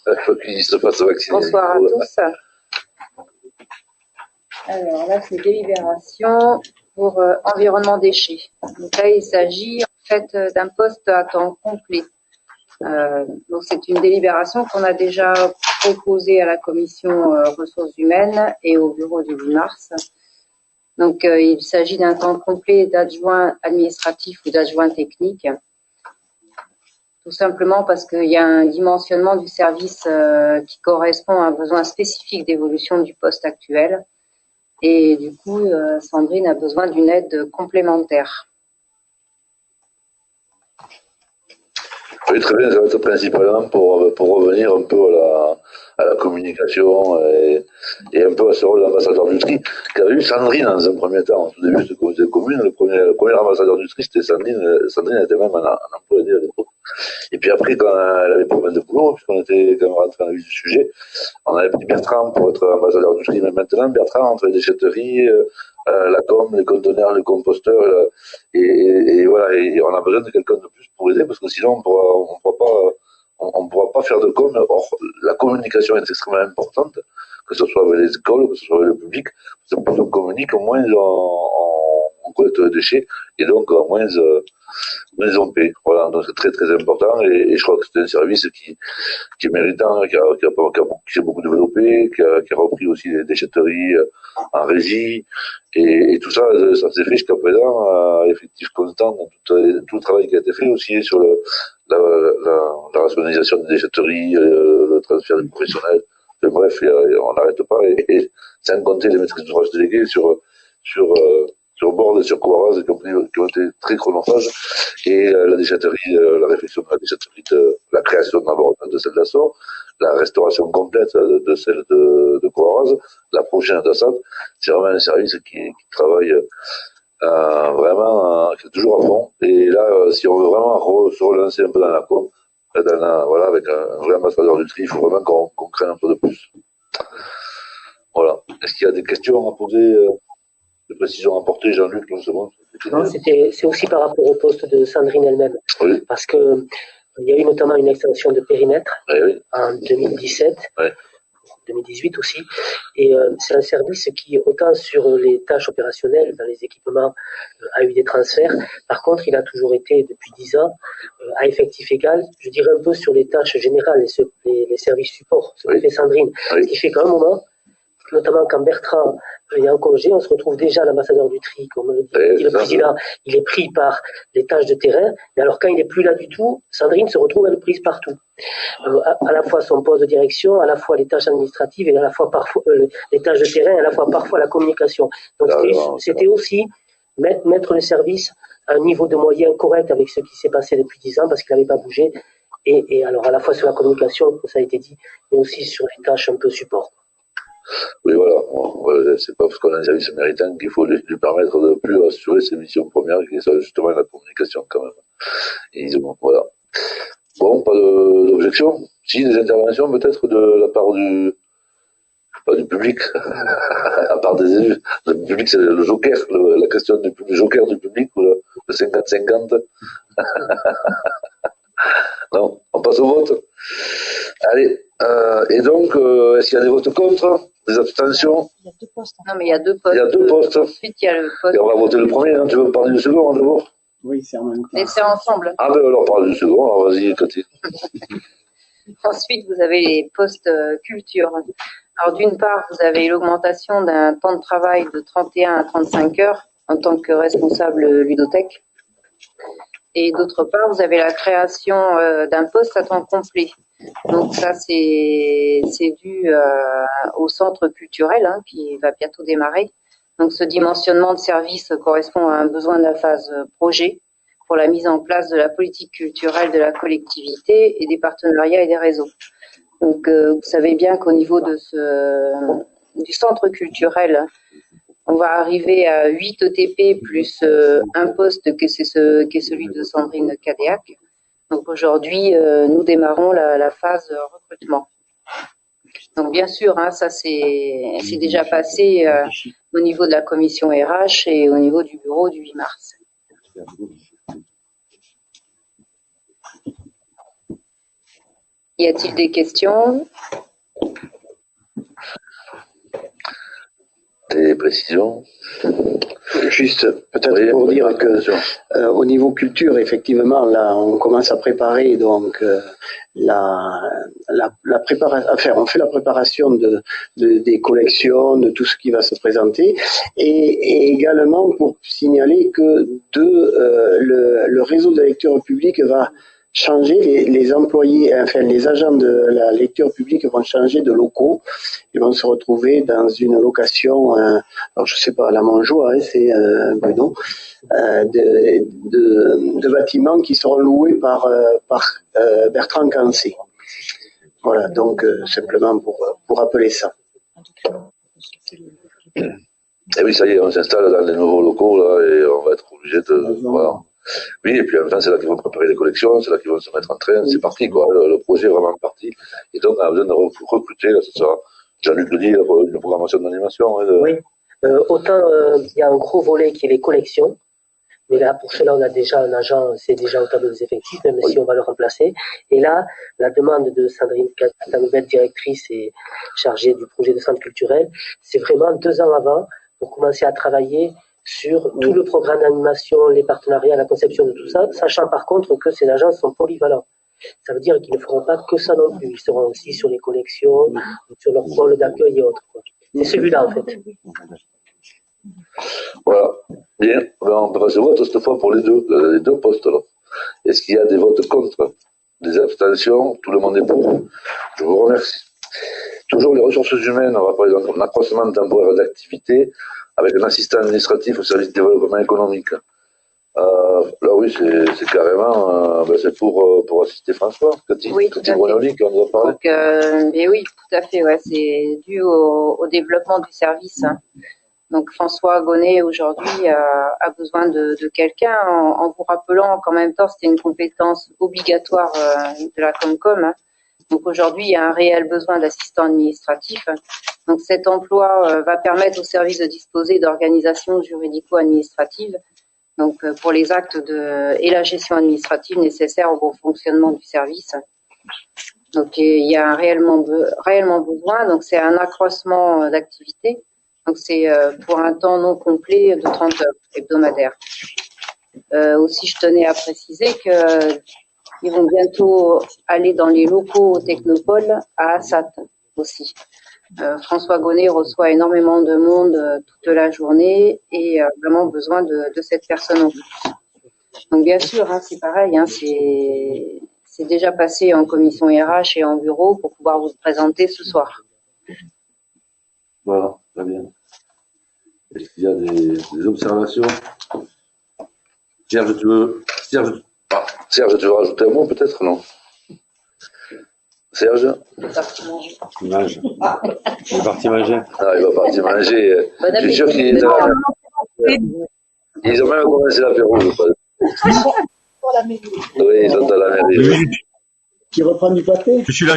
il faut qu'ils se fassent vacciner. Bonsoir à tous. Alors là, c'est délibération pour environnement déchets. Donc là, il s'agit en fait d'un poste à temps complet. Donc c'est une délibération qu'on a déjà proposée à la commission ressources humaines et au bureau du 8 mars. Donc il s'agit d'un temps complet d'adjoint administratif ou d'adjoint technique. Tout simplement parce qu'il y a un dimensionnement du service qui correspond à un besoin spécifique d'évolution du poste actuel. Et du coup, Sandrine a besoin d'une aide complémentaire. Oui, très bien, ça va être principalement pour revenir un peu à la communication et un peu à ce rôle d'ambassadeur du tri qu'avait eu Sandrine dans un premier temps. Au tout début de cette communauté commune, le premier ambassadeur du tri, c'était Sandrine. Sandrine était même un employé à l'époque. Et puis après, quand elle avait pas mal de boulot, puisqu'on était quand même rentré dans le vif du sujet, on avait pris Bertrand pour être ambassadeur du tri. Mais maintenant, Bertrand, entre les déchetteries, la com, les conteneurs, les composteurs, et voilà, et on a besoin de quelqu'un de plus pour aider, parce que sinon on pourra pas faire de com. Or, la communication est extrêmement importante, que ce soit avec les écoles, que ce soit avec le public. Plus on communique, moins on collecte les déchets, et donc moins on paie. Voilà, donc c'est très très important, et je crois que c'est un service qui est méritant, qui s'est beaucoup développé, qui a repris aussi les déchetteries en régie, et tout ça s'est fait jusqu'à présent, effectif constant dans tout le travail qui a été fait aussi sur la rationalisation des déchetteries, le transfert des professionnels. Mais bref, on n'arrête pas, et sans compter les maîtrises d'ouvrage déléguées sur Borde et sur Coaraz qui ont été très chronophages, et la déchetterie, la réflexion de la déchetterie, la création d'abord de celle d'Assor, la restauration complète de celle de Coaraz, la prochaine d'Assad. C'est vraiment un service qui travaille vraiment, qui est toujours à fond. Et là, si on veut vraiment se relancer un peu dans la com, voilà, avec un vrai ambassadeur du tri, il faut vraiment qu'on craigne un peu de plus. Voilà. Est-ce qu'il y a des questions à poser, des précisions à apporter, Jean-Luc? Non, c'est aussi par rapport au poste de Sandrine elle-même. Oui. Parce que il y a eu notamment une extension de périmètre en 2017. Oui. 2018 aussi. Et c'est un service qui, autant sur les tâches opérationnelles, dans les équipements, a eu des transferts. Par contre, il a toujours été, depuis 10 ans, à effectif égal, je dirais un peu sur les tâches générales, les services support, ce que fait Sandrine. Ce qui fait qu'à un moment, notamment quand Bertrand est en congé, on se retrouve déjà l'ambassadeur du tri, comme le dit le président, il est pris par les tâches de terrain, mais alors quand il n'est plus là du tout, Sandrine se retrouve elle prise partout. À la fois son poste de direction, à la fois les tâches administratives et à la fois parfois les tâches de terrain, à la fois parfois la communication. Donc c'était aussi mettre le service à un niveau de moyens correct avec ce qui s'est passé depuis 10 ans parce qu'il n'avait pas bougé. Et alors à la fois sur la communication, comme ça a été dit, mais aussi sur les tâches un peu support. Oui, voilà. C'est pas parce qu'on a un service méritant qu'il faut lui permettre de plus assurer ses missions premières, qui sont justement la communication quand même. Et voilà. Bon, pas d'objection. Si, des interventions peut-être de la part pas du public, à part des élus. Le public, c'est le joker, la question du joker du public, ou le 50-50. Non, on passe au vote. Allez, et donc, est-ce qu'il y a des votes contre? Des abstentions? Il y a 2 postes. Non, mais il y a 2 postes. Il y a 2 postes. Ensuite, il y a le poste. Et on va voter le premier, hein. Tu veux parler du second d'abord? Oui, c'est en même temps. Et c'est ensemble. Ah ben alors parle du second, alors vas-y Cathy. Ensuite, vous avez les postes culture. Alors d'une part, vous avez l'augmentation d'un temps de travail de 31 à 35 heures en tant que responsable ludothèque. Et d'autre part, vous avez la création d'un poste à temps complet. Donc ça, c'est dû au centre culturel qui va bientôt démarrer. Donc ce dimensionnement de service correspond à un besoin de la phase projet pour la mise en place de la politique culturelle de la collectivité et des partenariats et des réseaux. Donc vous savez bien qu'au niveau de du centre culturel, on va arriver à 8 ETP plus un poste qui est celui de Sandrine Cadéac. Donc aujourd'hui, nous démarrons la phase recrutement. Donc bien sûr, ça c'est déjà passé au niveau de la commission RH et au niveau du bureau du 8 mars. Y a-t-il des questions? Des précisions? Juste peut-être pour dire que au niveau culture, effectivement, là, on commence à préparer donc la préparation. Enfin, on fait la préparation des collections, de tout ce qui va se présenter, et également pour signaler que le réseau de la lecture publique va changer, les employés, enfin les agents de la lecture publique vont changer de locaux. Ils vont se retrouver dans une location, alors je sais pas, à la Montjoie, c'est Bruno, de bâtiments qui seront loués par Bertrand Cancé. Voilà, donc simplement pour rappeler ça. Et oui, ça y est, on s'installe dans les nouveaux locaux là, et on va être obligé de voilà. Oui, et puis en même temps, c'est là qu'ils vont préparer les collections, c'est là qu'ils vont se mettre en train, c'est parti, quoi. Le projet est vraiment parti. Et donc, on a besoin de recruter, là, c'est ça. Jean-Luc le dit, une programmation d'animation. Oui. Autant, il y a un gros volet qui est les collections. Mais là, pour cela, on a déjà un agent, c'est déjà au tableau des effectifs, même si on va le remplacer. Et là, la demande de Sandrine, la nouvelle directrice et chargée du projet de centre culturel, c'est vraiment 2 ans avant pour commencer à travailler sur tout le programme d'animation, les partenariats, la conception de tout ça, sachant par contre que ces agences sont polyvalents. Ça veut dire qu'ils ne feront pas que ça non plus. Ils seront aussi sur les collections, sur leur pôle d'accueil et autres. C'est celui-là, en fait. Voilà. Bien. On peut passer au vote cette fois pour les deux postes. Là. Est-ce qu'il y a des votes contre? Des abstentions? Tout le monde est pour? Je vous remercie. Toujours les ressources humaines, on va parler d'un accroissement temporaire d'activité avec un assistant administratif au service de développement économique. Là, oui, c'est carrément, c'est pour assister François, Cathy Brunelli, qui en a parlé. Donc, mais oui, tout à fait, ouais, c'est dû au développement du service. Donc, François Gonnet, aujourd'hui, a besoin de quelqu'un, en vous rappelant qu'en même temps, c'était une compétence obligatoire de la Comcom. Donc, aujourd'hui, il y a un réel besoin d'assistants administratifs. Donc, cet emploi va permettre au service de disposer d'organisations juridico-administratives, donc pour les actes et la gestion administrative nécessaires au bon fonctionnement du service. Donc il y a réellement besoin. Donc c'est un accroissement d'activité. Donc c'est pour un temps non complet de 30 heures hebdomadaires. Aussi, je tenais à préciser que ils vont bientôt aller dans les locaux Technopole à Assat aussi. François Gonnet reçoit énormément de monde toute la journée et a vraiment besoin de cette personne en plus. Donc bien sûr, hein, c'est pareil, hein, c'est déjà passé en commission RH et en bureau pour pouvoir vous présenter ce soir. Voilà, très bien. Est-ce qu'il y a des observations? Serge, tu veux rajouter un mot peut-être, non? Serge? Il est parti manger. Ah, il va partir manger. Bon Je suis sûr qu'ils ont même commencé l'apéro, je crois. Oui, ils sont à la mairie. Tu reprends du pâté? Je suis là.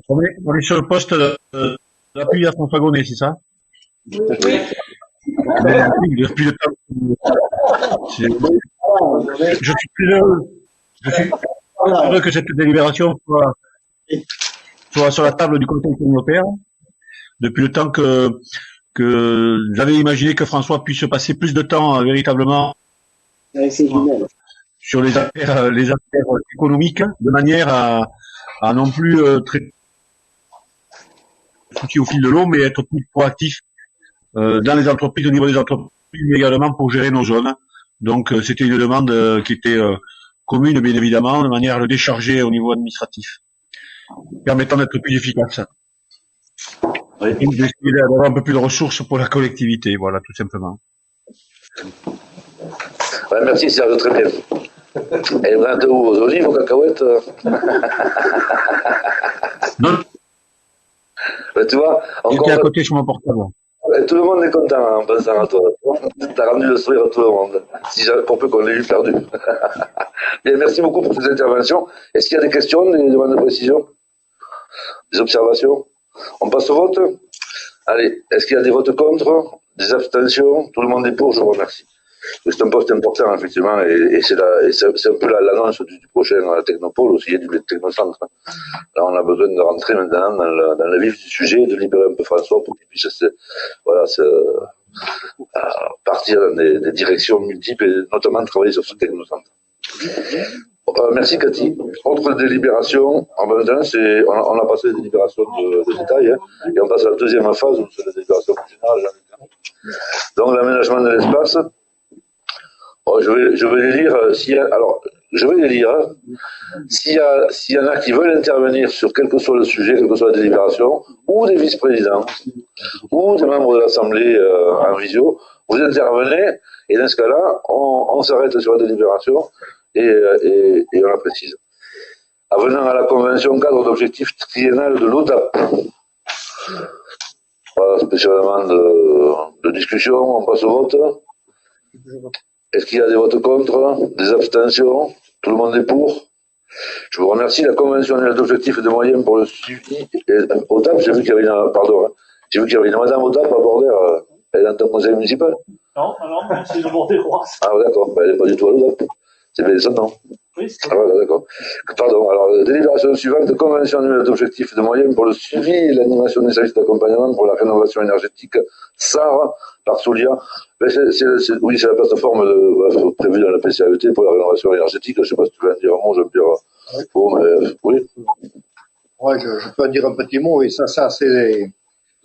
On est sur le poste d'appui à François Gonnet, c'est ça? Oui. Depuis le temps. Je suis plus heureux que cette délibération soit sur la table du Conseil communautaire. Depuis le temps que j'avais imaginé que François puisse passer plus de temps véritablement sur les affaires économiques, de manière à non plus traiter au fil de l'eau, mais être plus proactif dans les entreprises, au niveau des entreprises, mais également pour gérer nos zones. Donc c'était une demande qui était commune, bien évidemment, de manière à le décharger au niveau administratif, permettant d'être plus efficace. Oui. D'essayer d'avoir un peu plus de ressources pour la collectivité, voilà, tout simplement. Ouais, merci Serge, très bien. Et vous êtes où, aux olives, aux cacahuètes? Non. Ben, tu vois, encore... J'étais à côté sur mon portable. Tout le monde est content en pensant à toi. T'as rendu le sourire à tout le monde. Si pour peu qu'on l'ait eu perdu. Bien, merci beaucoup pour ces interventions. Est-ce qu'il y a des questions, des demandes de précision? Des observations? On passe au vote? Allez, est-ce qu'il y a des votes contre? Des abstentions? Tout le monde est pour, je vous remercie. C'est un poste important, effectivement, et c'est un peu l'annonce du prochain Technopole, aussi, du Technocentre. Là, on a besoin de rentrer maintenant dans le vif du sujet, de libérer un peu François pour qu'il puisse partir dans des directions multiples et notamment travailler sur ce Technocentre. Merci Cathy. Autre délibération, maintenant on a passé les délibérations de détail, hein, et on passe à la deuxième phase où c'est la délibération générale. Donc l'aménagement de l'espace. Bon, je vais les lire. S'il y en a qui veulent intervenir sur quel que soit le sujet, quelle que soit la délibération, ou des vice-présidents, ou des membres de l'Assemblée en visio, vous intervenez, et dans ce cas-là, on s'arrête sur la délibération et on la précise. Avenant à la convention cadre d'objectifs triennal de l'ODAP. Voilà, spécialement de discussion, on passe au vote. Est-ce qu'il y a des votes contre? Des abstentions? Tout le monde est pour? Je vous remercie. La convention annuelle d'objectifs et de moyens pour le suivi ODAP, j'ai vu qu'il y avait une madame ODAP à Bordère. Elle est dans ton conseil municipal? Non, c'est le Bordérois. Ah, d'accord. Elle n'est pas du tout à l'ODAP. C'est bien son nom. Oui, c'est ça. Ah, voilà, d'accord. Pardon. Alors, délibération suivante, convention annuelle d'objectifs et de moyens pour le suivi et l'animation des services d'accompagnement pour la rénovation énergétique SAR par Solia. Oui, c'est la plateforme prévue dans la PCAET pour la rénovation énergétique. Je ne sais pas si tu veux en dire un mot, Jean-Pierre. Oui. Ouais, je peux en dire un petit mot. Et ça c'est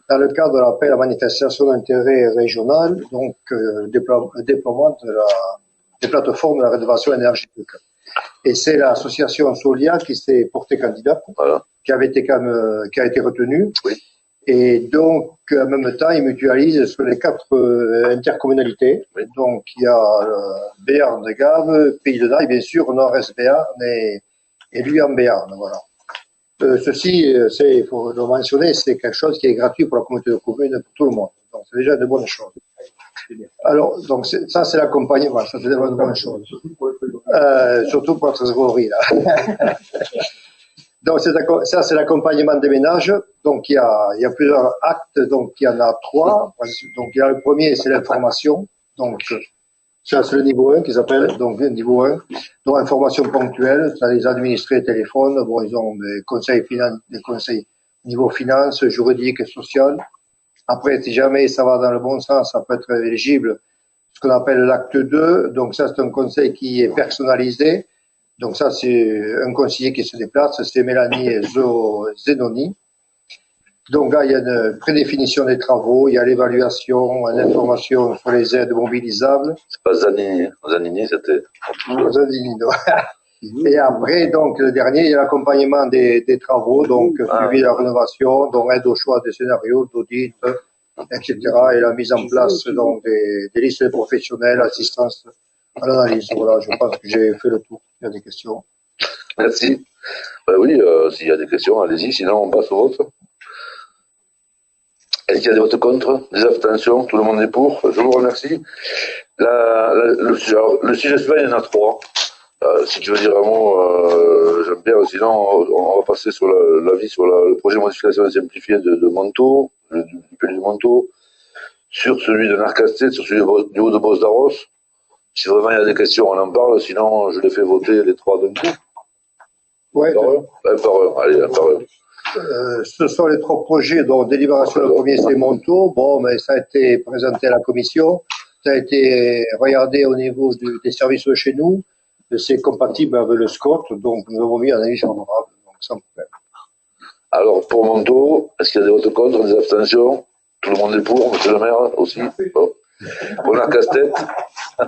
dans le cadre de l'appel à manifestation d'intérêt régional, donc le déploiement des plateformes de la rénovation énergétique. Et c'est l'association Solia qui s'est portée candidate, voilà, qui a été retenue. Oui. Et donc, en même temps, ils mutualisent sur les 4 intercommunalités. Oui. Donc, il y a Béarn, Gave, Pays de Naye, bien sûr, Nord-Est Béarn et lui en Béarn. Voilà. Ceci, il faut le mentionner, c'est quelque chose qui est gratuit pour la communauté de communes, pour tout le monde. Donc, c'est déjà de bonnes choses. Alors, donc, ça, c'est l'accompagnement, ça, c'est de bonnes choses. Surtout pour la trésorerie, là. Donc, ça, c'est l'accompagnement des ménages. Donc, il y a plusieurs actes. Donc, il y en a 3. Donc, il y a le premier, c'est l'information. Donc, Ça, c'est le niveau 1 qui s'appelle, donc le niveau 1. Donc, information ponctuelle, ça les administrés téléphone, bon, ils ont des conseils niveau finance, juridique et social. Après, si jamais ça va dans le bon sens, ça peut être éligible, ce qu'on appelle l'acte 2. Donc, ça, c'est un conseil qui est personnalisé. Donc, ça, c'est un conseiller qui se déplace, c'est Mélanie Zenoni. Donc là, il y a une prédéfinition des travaux, il y a l'évaluation, l'information sur les aides mobilisables. C'est pas Zanini, c'était. Zanini, non. Et après, donc, le dernier, il y a l'accompagnement des travaux, donc, suivi de la rénovation, donc aide au choix des scénarios, d'audit, etc. Et la mise en place, donc, des listes de professionnels, assistance à l'analyse. Voilà, je pense que j'ai fait le tour. Il y a des questions. Merci. Oui, s'il y a des questions, allez-y, sinon on passe au vote. Est-ce qu'il y a des votes contre, des abstentions? Tout le monde est pour. Je vous remercie. Le sujet suivant, il y en a 3. Si tu veux dire un mot, Jean-Pierre, sinon on va passer sur l'avis sur le projet de modification simplifiée de Montaut, du PLU de Montaut, sur celui de Narcastet, sur celui du Haut-de-Beauce d'Arros. Si vraiment il y a des questions, on en parle, sinon je les fais voter les 3 d'un coup. Ouais. Un par un, allez, un par un. Ce sont les 3 projets dont délibération, le premier c'est Montaut. Bon, mais ça a été présenté à la commission, ça a été regardé au niveau des services de chez nous, c'est compatible avec le SCOT, donc nous avons mis un avis favorable, donc sans problème. Alors pour Montaut, est-ce qu'il y a des votes contre, des abstentions? Tout le monde est pour, monsieur le maire aussi. Bon. Pour Narcastet,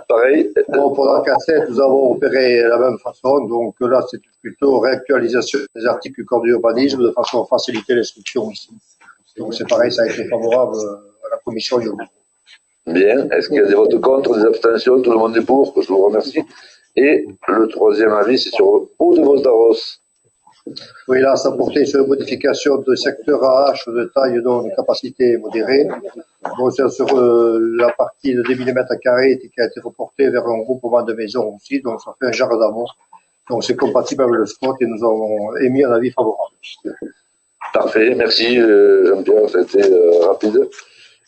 pareil. Bon, pour Narcastet, nous avons opéré de la même façon, donc là c'est plutôt réactualisation des articles du code de l'urbanisme de façon à faciliter l'instruction ici. Donc c'est pareil, ça a été favorable à la commission. Bien, est-ce qu'il y a des votes contre, des abstentions? Tout le monde est pour, je vous remercie. Et le 3e avis, c'est sur Haut-de-Beauce d'Arros. Oui, là, ça portait sur une modification de secteur AH de taille dont de capacité modérée. Bon, c'est sur la partie de 10 mm² qui a été reportée vers un groupement de maisons aussi, donc ça fait un jardin d'amour. Donc c'est compatible avec le SCOT et nous avons émis un avis favorable. Parfait, merci Jean-Pierre, ça a été rapide.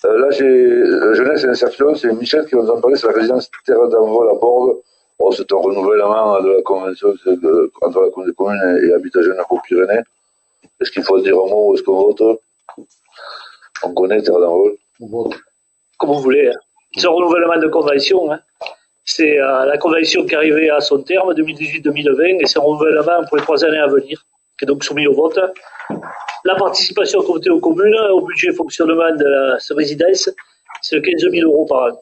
Là, j'ai Jeunesse et Insertion, c'est Michel qui va nous en parler, c'est la résidence Terre d'Envol à Bordes. Oh, c'est un renouvellement de la convention entre la Commune des communes et Habitat Jeune aux Pyrénées. Est-ce qu'il faut dire un mot ou est-ce qu'on vote? On connaît Terre d'Envol? On vote. Comme vous voulez. Hein. C'est un renouvellement de convention. Hein. C'est la convention qui est arrivée à son terme, 2018-2020, et c'est un renouvellement pour les 3 années à venir, qui est donc soumis au vote. La participation aux communes, au budget fonctionnement de cette résidence, c'est de 15 000 € par an.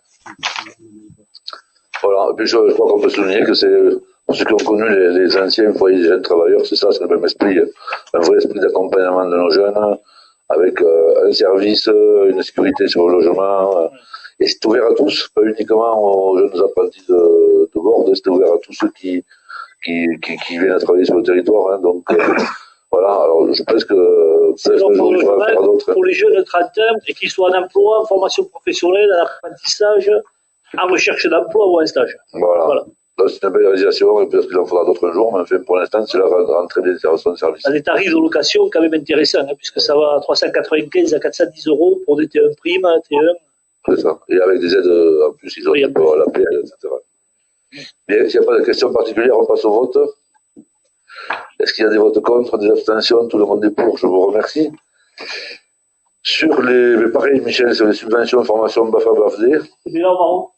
Voilà, et puis je crois qu'on peut souligner que c'est, pour ceux qui ont connu les anciens foyers des jeunes travailleurs, c'est ça, c'est le même esprit, un vrai esprit d'accompagnement de nos jeunes, avec un service, une sécurité sur le logement, et c'est ouvert à tous, pas uniquement aux jeunes apprentis de Bordes, c'est ouvert à tous ceux qui viennent à travailler sur le territoire, hein, donc voilà, alors je pense que c'est pour les jeunes de 30 ans et qu'ils soient en emploi, en formation professionnelle, en apprentissage, en recherche d'emploi ou en stage. Voilà. C'est une belle réalisation, et peut-être qu'il en faudra d'autres un jour, mais enfin, pour l'instant, c'est la rentrée des déclarations de service. À des tarifs de location quand même intéressants, hein, puisque ça va à 395 à 410 € pour des T1 prime, T1. C'est ça. Et avec des aides, en plus, ils ont la PL, etc. Bien, s'il n'y a pas de questions particulières, on passe au vote. Est-ce qu'il y a des votes contre, des abstentions? Tout le monde est pour, je vous remercie. Sur mais pareil, Michel, sur les subventions, formation BAFA, BAFD. C'est bien marron.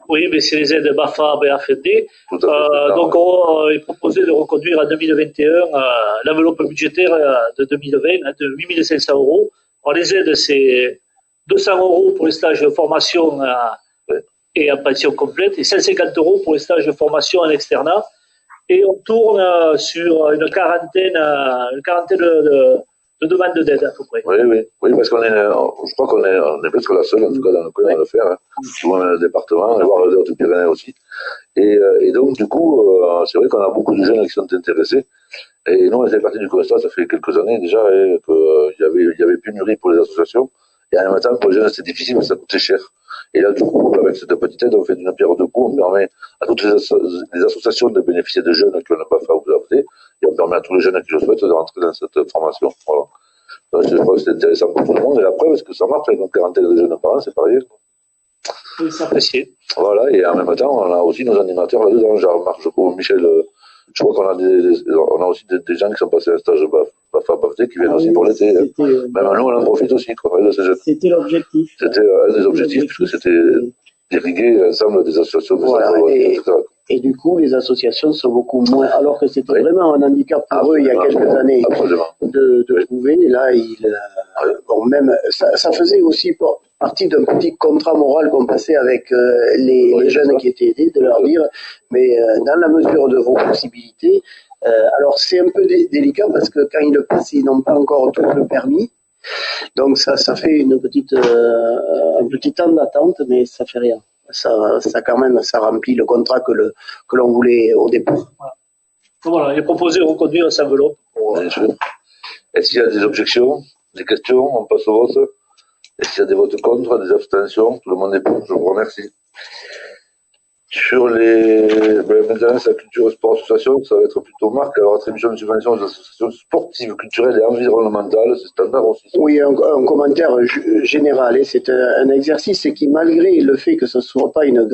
Oui, mais c'est les aides BAFA, BAFD. Donc, on est proposé de reconduire en 2021 l'enveloppe budgétaire de 2020 de 8 500 €. Alors, les aides, c'est 200 € pour les stages de formation et en pension complète et 150 € pour les stages de formation en externat. Et on tourne sur une quarantaine de demandes d'aide à peu près. Oui, parce qu'on est, je crois qu'on est presque la seule, en tout cas dans le coin, à le faire, hein. Souvent dans le département, et voir les Hautes-Pyrénées aussi. Et donc, du coup, c'est vrai qu'on a beaucoup de jeunes qui sont intéressés. Et nous, on était partis du constat, ça fait quelques années déjà, qu'il y avait pénurie pour les associations. Et en même temps, pour les jeunes, c'était difficile, parce que ça coûtait cher. Et là, du coup, avec cette petite aide, on fait d'une pierre deux coups, on permet à toutes les associations de bénéficier de jeunes qui n'ont pas fait ou BAFD, et on permet à tous les jeunes qui le souhaitent de rentrer dans cette formation. Voilà. Donc, je crois que c'est intéressant pour tout le monde, et la preuve, est-ce que ça marche avec une quarantaine de jeunes par an, c'est pas rien. Oui, c'est apprécié. Voilà, et en même temps, on a aussi nos animateurs là-dedans, Jean-Marc Jocot, Michel, je crois qu'on a on a aussi des gens qui sont passés un stage BAFA qui viennent aussi pour l'été. Même nous, on en profite aussi, quoi. C'était l'objectif. C'était un des objectifs, puisque c'était d'irriguer l'ensemble des associations. Voilà, et du coup, les associations sont beaucoup moins, alors que c'était vraiment un handicap pour eux il y a quelques années de trouver. Là, bon, même, ça faisait aussi partie d'un petit contrat moral qu'on passait avec les jeunes qui étaient aidés, de leur dire, mais dans la mesure de vos possibilités, alors c'est un peu délicat parce que quand ils le passent, ils n'ont pas encore tout le permis. Donc ça fait un petit temps d'attente, mais ça fait rien. Ça quand même, ça remplit le contrat que l'on voulait au départ. Voilà, il est proposé de reconduire cette enveloppe. Bien sûr. Est-ce qu'il y a des objections, des questions? On passe au vote. Est-ce qu'il y a des votes contre, des abstentions? Tout le monde est pour. Je vous remercie. Sur maintenant, c'est la culture, sport, association, ça va être plutôt Marc. Alors, attribution de subventions aux associations sportives, culturelles et environnementales, c'est standard aussi. Oui, un commentaire général. C'est un exercice qui, malgré le fait que ce ne soit pas une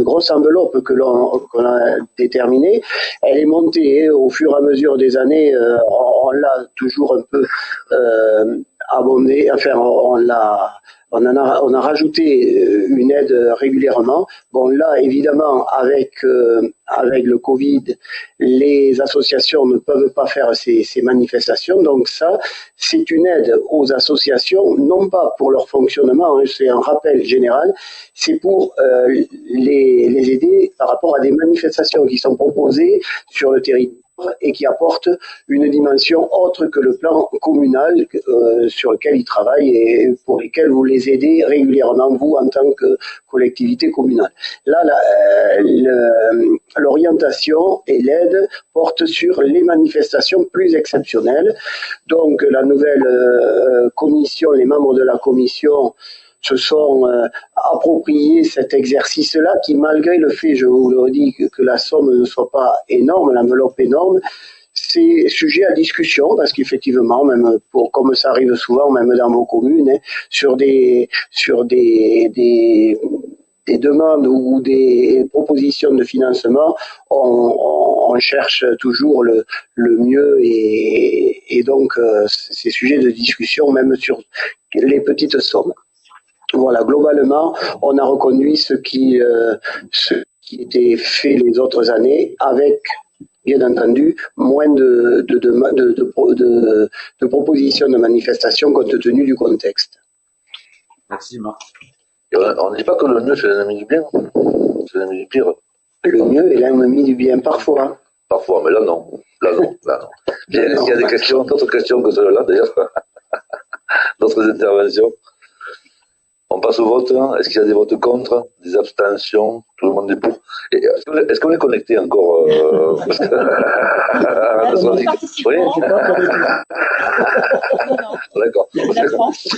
grosse enveloppe que l'on a déterminée, elle est montée au fur et à mesure des années. On l'a toujours un peu abondée. Enfin, on a rajouté une aide régulièrement. Bon, là, évidemment, avec le Covid, les associations ne peuvent pas faire ces manifestations. Donc ça, c'est une aide aux associations, non pas pour leur fonctionnement, c'est un rappel général, c'est pour les aider par rapport à des manifestations qui sont proposées sur le territoire et qui apportent une dimension autre que le plan communal sur lequel ils travaillent et pour lesquels vous les aidez régulièrement, vous, en tant que collectivité communale. Là, l'orientation et l'aide portent sur les manifestations plus exceptionnelles. Donc, la nouvelle commission, les membres de la commission se sont appropriés cet exercice-là qui, malgré le fait, je vous le dis, que la somme ne soit pas énorme, l'enveloppe énorme, c'est sujet à discussion parce qu'effectivement, même comme ça arrive souvent, même dans vos communes, sur des demandes ou des propositions de financement, on cherche toujours le mieux et donc c'est sujet de discussion même sur les petites sommes. Voilà, globalement, on a reconnu ce qui était fait les autres années, avec, bien entendu, moins de propositions de manifestations compte tenu du contexte. Merci Marc. Et on ne dit pas que le mieux c'est l'ennemi du bien, c'est l'ennemi du pire. Le mieux est l'ennemi du bien, parfois. Parfois, mais là non. Bien, est-ce qu'il y a des questions, d'autres questions que celles-là d'ailleurs? D'autres interventions? On passe au vote. Est-ce qu'il y a des votes contre, des abstentions? Tout le monde est pour. Est-ce qu'on est connecté encore parce que... Oui. D'accord.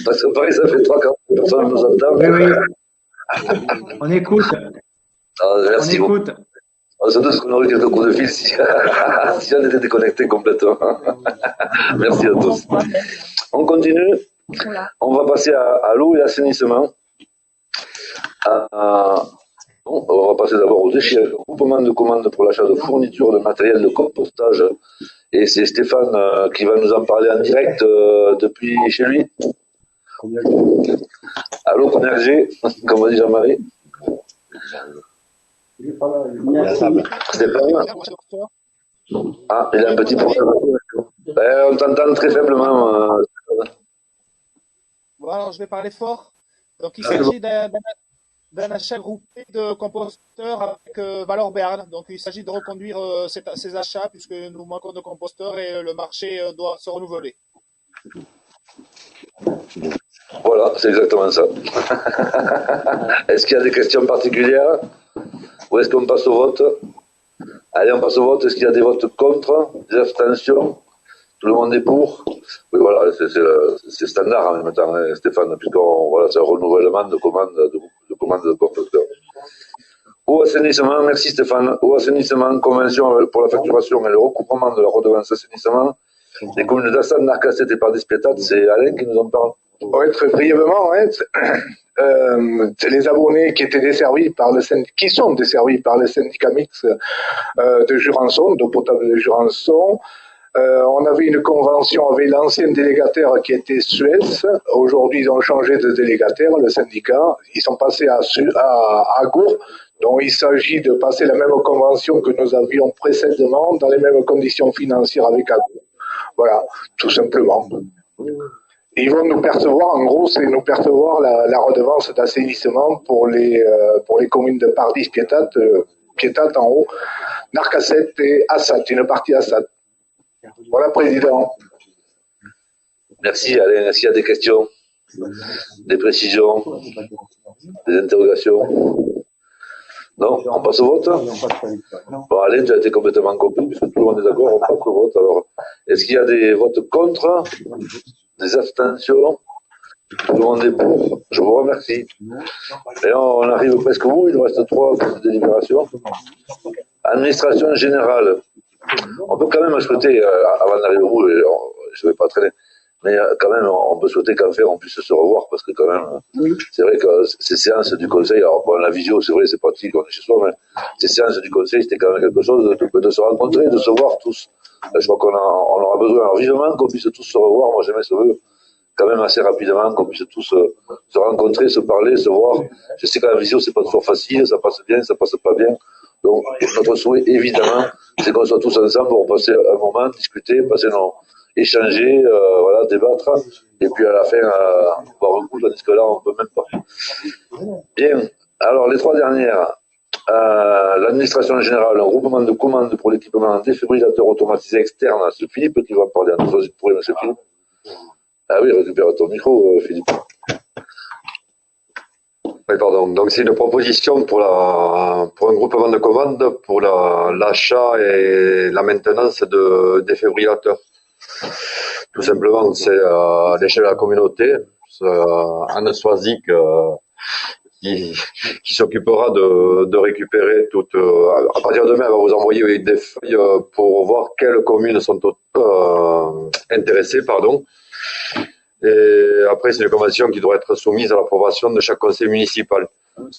Parce que Paris, ça fait 3 ans que personne ne nous entend. Oui. On écoute. Merci. On écoute. C'est tout ce qu'on aurait quelques coups de fil si on était déconnecté complètement. Merci à tous. On continue. On va passer à l'eau et l'assainissement. On va passer d'abord aux déchets, le groupement de commandes pour l'achat de fournitures de matériel de compostage. Et c'est Stéphane qui va nous en parler en direct depuis chez lui. Allô, Première G, comme dit Jean-Marie. Stéphane. Ah, il a un petit problème. On t'entend très faiblement. Voilà, je vais parler fort. Donc, il s'agit d'un achat groupé de composteurs avec Valor Béarn. Donc, il s'agit de reconduire ces achats puisque nous manquons de composteurs et le marché doit se renouveler. Voilà, c'est exactement ça. Est-ce qu'il y a des questions particulières ou est-ce qu'on passe au vote? Allez, on passe au vote. Est-ce qu'il y a des votes contre, des abstentions? Tout le monde est pour? Oui, voilà, c'est standard en même temps, hein, Stéphane, puisqu'on voilà, c'est un renouvellement de commandes de composteurs. Au assainissement, merci Stéphane. Au assainissement, convention pour la facturation et le recouvrement de la redevance assainissement des communes d'Assan, Narcasset et Pardispétat, c'est Alain qui nous en parle. Ouais, très brièvement, hein, c'est les abonnés qui étaient desservis par le qui sont desservis par le syndicat mixte de Jurançon, d'eau potable de Jurançon. On avait une convention avec l'ancien délégataire qui était Suez. Aujourd'hui, ils ont changé de délégataire, le syndicat. Ils sont passés à Agour. Donc, il s'agit de passer la même convention que nous avions précédemment dans les mêmes conditions financières avec Agour. Voilà, tout simplement. Et ils vont nous percevoir, en gros, c'est nous percevoir la redevance d'assainissement pour les communes de Pardis, Piétat en haut, Narcasset et Assat, une partie Assat. Voilà, Président. Merci, Alain. Est-ce qu'il y a des questions, des précisions, des interrogations? Non, on passe au vote. Bon, Alain, tu as été complètement compris, puisque tout le monde est d'accord, on passe au vote. Alors, est-ce qu'il y a des votes contre, des abstentions? Tout le monde est pour. Je vous remercie. Et on arrive presque au bout, il nous reste 3 délibérations. Administration générale. On peut quand même souhaiter, avant d'arriver au bout, je ne vais pas traîner, mais quand même, on peut souhaiter qu'en fait, on puisse se revoir, parce que quand même, c'est vrai que ces séances du conseil, alors bon, la visio, c'est vrai, c'est pratique, on est chez soi, mais ces séances du conseil, c'était quand même quelque chose de se rencontrer, de se voir tous. Je crois qu'on aura besoin, alors vivement qu'on puisse tous se revoir, moi j'aimais ce vœu, quand même assez rapidement, qu'on puisse tous se rencontrer, se parler, se voir. Je sais qu'à la visio, c'est pas toujours facile, ça passe bien, ça passe pas bien. Donc, notre souhait, évidemment, c'est qu'on soit tous ensemble pour passer un moment, discuter, échanger, voilà, débattre, et puis à la fin, boire un coup, tandis que là, on peut même pas. Bien. Alors, les 3 dernières. L'administration générale, un groupement de commandes pour l'équipement en défibrillateur automatisé externe. C'est Philippe qui va en parler. Vous pourrez, monsieur Philippe. Ah oui, récupère ton micro, Philippe. Oui, pardon. Donc, c'est une proposition pour un groupement de commandes pour l'achat et la maintenance de défibrillateurs. Tout simplement, c'est à l'échelle de la communauté, Anne Soisic qui s'occupera de récupérer toutes. À partir de demain, elle va vous envoyer des feuilles pour voir quelles communes sont intéressées, pardon. Et après, c'est une convention qui doit être soumise à l'approbation de chaque conseil municipal.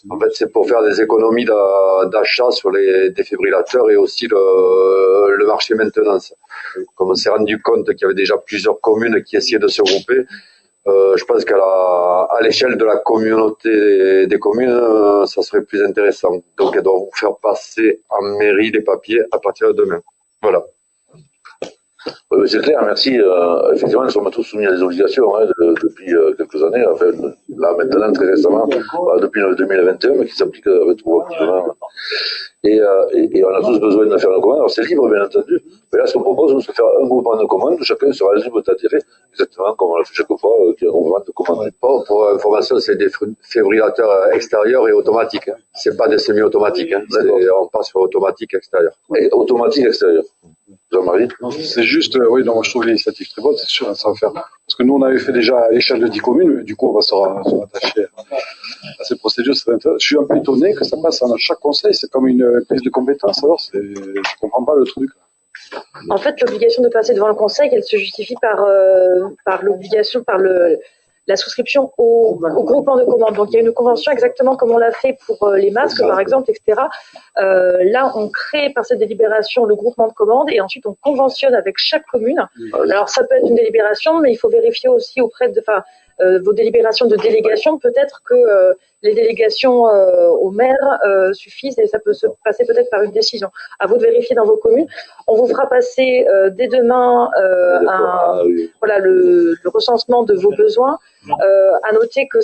En fait, c'est pour faire des économies d'achat sur les défibrillateurs et aussi le marché maintenance. Comme on s'est rendu compte qu'il y avait déjà plusieurs communes qui essayaient de se regrouper, je pense qu'à l'échelle de la communauté des communes, ça serait plus intéressant. Donc, elle doit vous faire passer en mairie les papiers à partir de demain. Voilà. Oui, c'est clair, merci. Effectivement, nous sommes tous soumis à des obligations depuis quelques années. Enfin, là, maintenant, très récemment, depuis 2021, mais qui s'applique rétroactivement. Et on a tous besoin de faire une commande. Alors, c'est libre, bien entendu. Mais là, ce qu'on propose, c'est de faire un groupement de commandes. Chacun sera libre d'adhérer, exactement comme on l'a fait chaque fois, qu'il y a un groupement de commandes. Pour information, c'est des défibrillateurs extérieurs et automatiques. C'est pas des semi-automatiques. On passe sur automatique extérieur. Et automatique extérieur. Jean-Marie? C'est juste, oui, donc je trouve l'initiative très bonne, c'est sûr, ça va faire. Parce que nous, on avait fait déjà à l'échelle de 10 communes, du coup, on va se rattacher à ces procédures. Je suis un peu étonné que ça passe dans chaque conseil, c'est comme une prise de compétence, alors je comprends pas le truc. En fait, l'obligation de passer devant le conseil, elle se justifie par l'obligation, par la souscription au groupement de commandes. Donc, il y a une convention exactement comme on l'a fait pour les masques, par exemple, etc. Là, on crée par cette délibération le groupement de commandes et ensuite on conventionne avec chaque commune. Alors, ça peut être une délibération, mais il faut vérifier aussi auprès de vos délibérations de délégation. Peut-être que les délégations au maire suffisent et ça peut se passer peut-être par une décision. À vous de vérifier dans vos communes. On vous fera passer dès demain le recensement de vos besoins. À noter que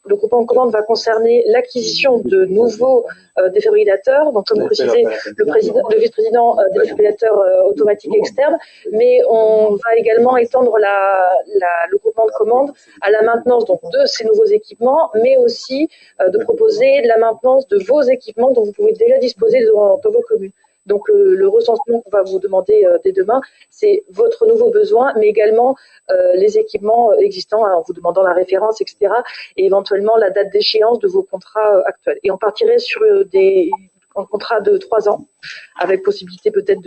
le groupement de commande va concerner l'acquisition de nouveaux défibrillateurs, donc comme précisé le vice-président des défibrillateurs automatiques externes, mais on va également étendre le groupement de commande à la maintenance donc de ces nouveaux équipements, mais aussi de proposer la maintenance de vos équipements dont vous pouvez déjà disposer dans vos communes. Donc le recensement qu'on va vous demander dès demain, c'est votre nouveau besoin, mais également les équipements existants, en vous demandant la référence, etc. Et éventuellement la date d'échéance de vos contrats actuels. Et on partirait sur un contrat de 3 ans, avec possibilité peut-être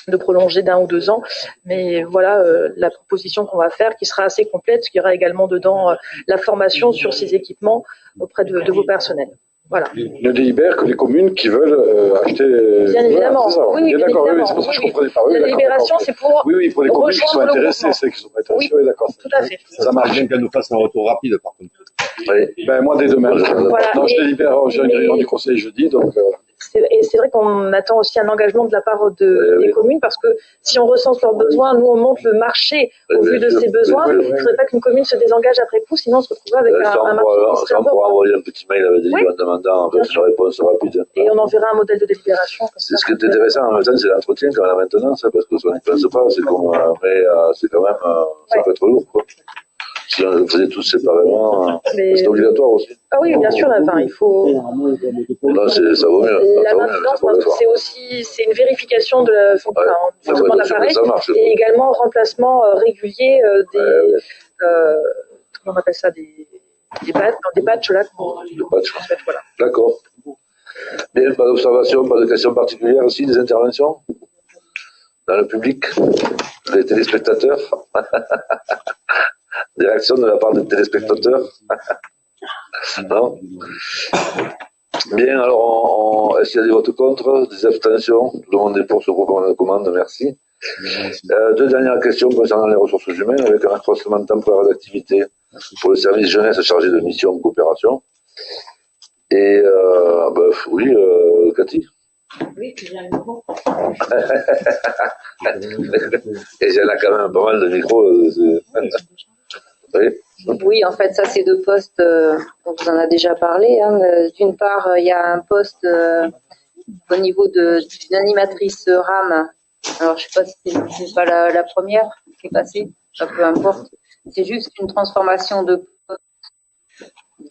de prolonger d'1 ou 2 ans. Mais voilà la proposition qu'on va faire, qui sera assez complète, qui aura également dedans la formation sur ces équipements auprès de vos personnels. Voilà. Ne délibère que les communes qui veulent acheter. Bien évidemment. Oui, bien d'accord. évidemment. Oui, c'est pour ça que je comprenais pas. Oui, la délibération, c'est pour. Oui, pour les communes qui sont intéressées, c'est qui sont intéressées. Oui, d'accord. Tout à fait. Ça marche bien qu'elle nous fasse un retour rapide, par contre. Oui. Ben, moi, dès demain. Voilà. Non, je délibère, j'ai une réunion du conseil jeudi, donc. Et c'est vrai qu'on attend aussi un engagement de la part des communes, parce que si on recense leurs besoins, nous on monte le marché au vu de ces besoins. Il ne faudrait pas qu'une commune se désengage après coup, sinon on se retrouverait avec un marché qui serait on pourra envoyer un petit mail avec des en demandant une réponse rapide. Et on enverra un modèle de délibération. C'est ce qui est intéressant en même temps, c'est l'entretien quand la maintenance, parce que ça ne pense pas, c'est comme mais c'est quand même ça peut être lourd, quoi. Si on le faisait tous séparément, c'est obligatoire aussi. Ah oui, bien sûr, il faut. Non, ça vaut mieux. La maintenance, c'est une vérification de fonctionnement de l'appareil et également remplacement régulier des. Comment on appelle ça, des patchs là. Voilà. D'accord. Bien, pas d'observation, pas de questions particulières aussi, des interventions dans le public, les téléspectateurs. Des réactions de la part des téléspectateurs. Non. Bien, alors, est-ce qu'il y a des votes contre, des abstentions? Tout le monde est pour ce groupe de commande, merci. 2 dernières questions concernant les ressources humaines, avec un accroissement temporaire d'activité pour le service jeunesse chargé de mission coopération. Et, oui, Cathy. Oui, puis j'ai un micro. Et il y en a quand même pas mal de micros. Oui, en fait, ça, c'est 2 postes, on vous en a déjà parlé. D'une part, il y a un poste au niveau d'une animatrice RAM. Alors, je ne sais pas si c'est pas la première qui est passée, ça peu importe. C'est juste une transformation de poste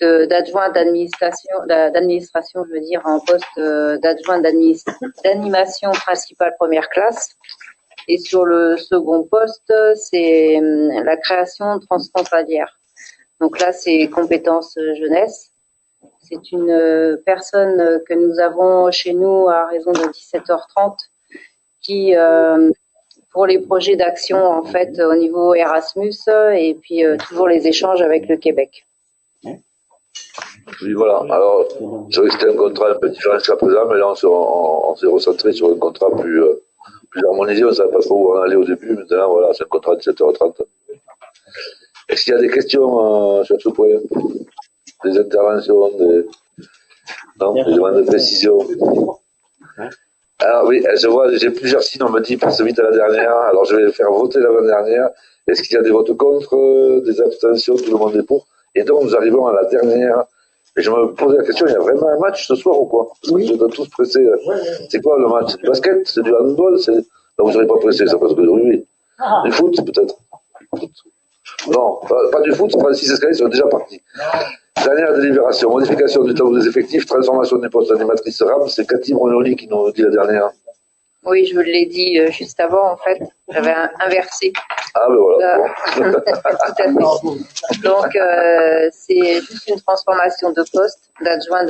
d'adjoint d'administration, je veux dire, en poste d'adjoint d'animation principale première classe. Et sur le second poste, c'est la création transfrontalière. Donc là, c'est compétences jeunesse. C'est une personne que nous avons chez nous à raison de 17h30 qui, pour les projets d'action, en fait, au niveau Erasmus et puis toujours les échanges avec le Québec. Oui, voilà. Alors, c'est vrai que c'était un contrat un peu différent jusqu'à présent, mais là, on s'est recentré sur un contrat plus harmonisé. On ne savait pas trop où on allait au début. Maintenant, voilà, c'est un contrat de 17h30. Est-ce qu'il y a des questions sur ce point? Des interventions, des demandes de précision? Alors oui, je vois, j'ai plusieurs signes, on me dit passe vite à la dernière. Alors je vais faire voter l'avant-dernière. Est-ce qu'il y a des votes contre, des abstentions? Tout le monde est pour. Et donc nous arrivons à la dernière. Et je me posais la question, il y a vraiment un match ce soir ou quoi? Parce que je dois tous presser. C'est quoi le match? C'est du basket? C'est du handball? Non, vous ne serez pas pressé, ça parce que du rugby. Du foot peut-être? Non, pas du foot, Francis Escalier sont déjà partis. Dernière délibération, modification du tableau des effectifs, transformation du poste d'animatrice RAM, c'est Cathy Brunoli qui nous dit la dernière. Oui, je vous l'ai dit juste avant, en fait, j'avais inversé. Ah ben voilà. Tout à fait. Donc, c'est juste une transformation de poste d'adjoint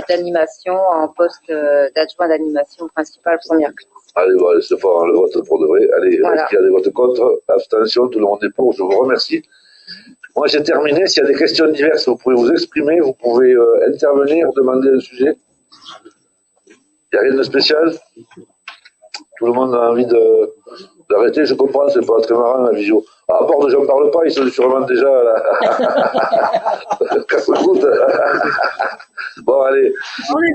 d'animation en poste d'adjoint d'animation principale première classe. Allez, voilà, c'est fort, le vote pour de vrai. Allez, voilà. Est-ce qu'il y a des votes contre? Abstention, tout le monde est pour, je vous remercie. Moi, j'ai terminé. S'il y a des questions diverses, vous pouvez vous exprimer, vous pouvez intervenir, demander un sujet. Il n'y a rien de spécial? Tout le monde a envie d'arrêter, je comprends, c'est pas très marrant la visio. À part de j'en parle pas, ils sont sûrement déjà casse-croûte. Bon, allez. On est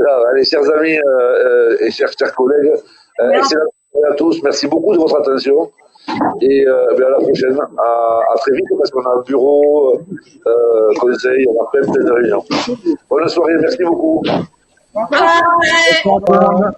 là. Allez, chers amis et chers collègues, excellent à tous. Merci beaucoup de votre attention. Et à la prochaine. À très vite parce qu'on a un bureau, conseil, on a plein de réunions. Bonne soirée, merci beaucoup. Au revoir.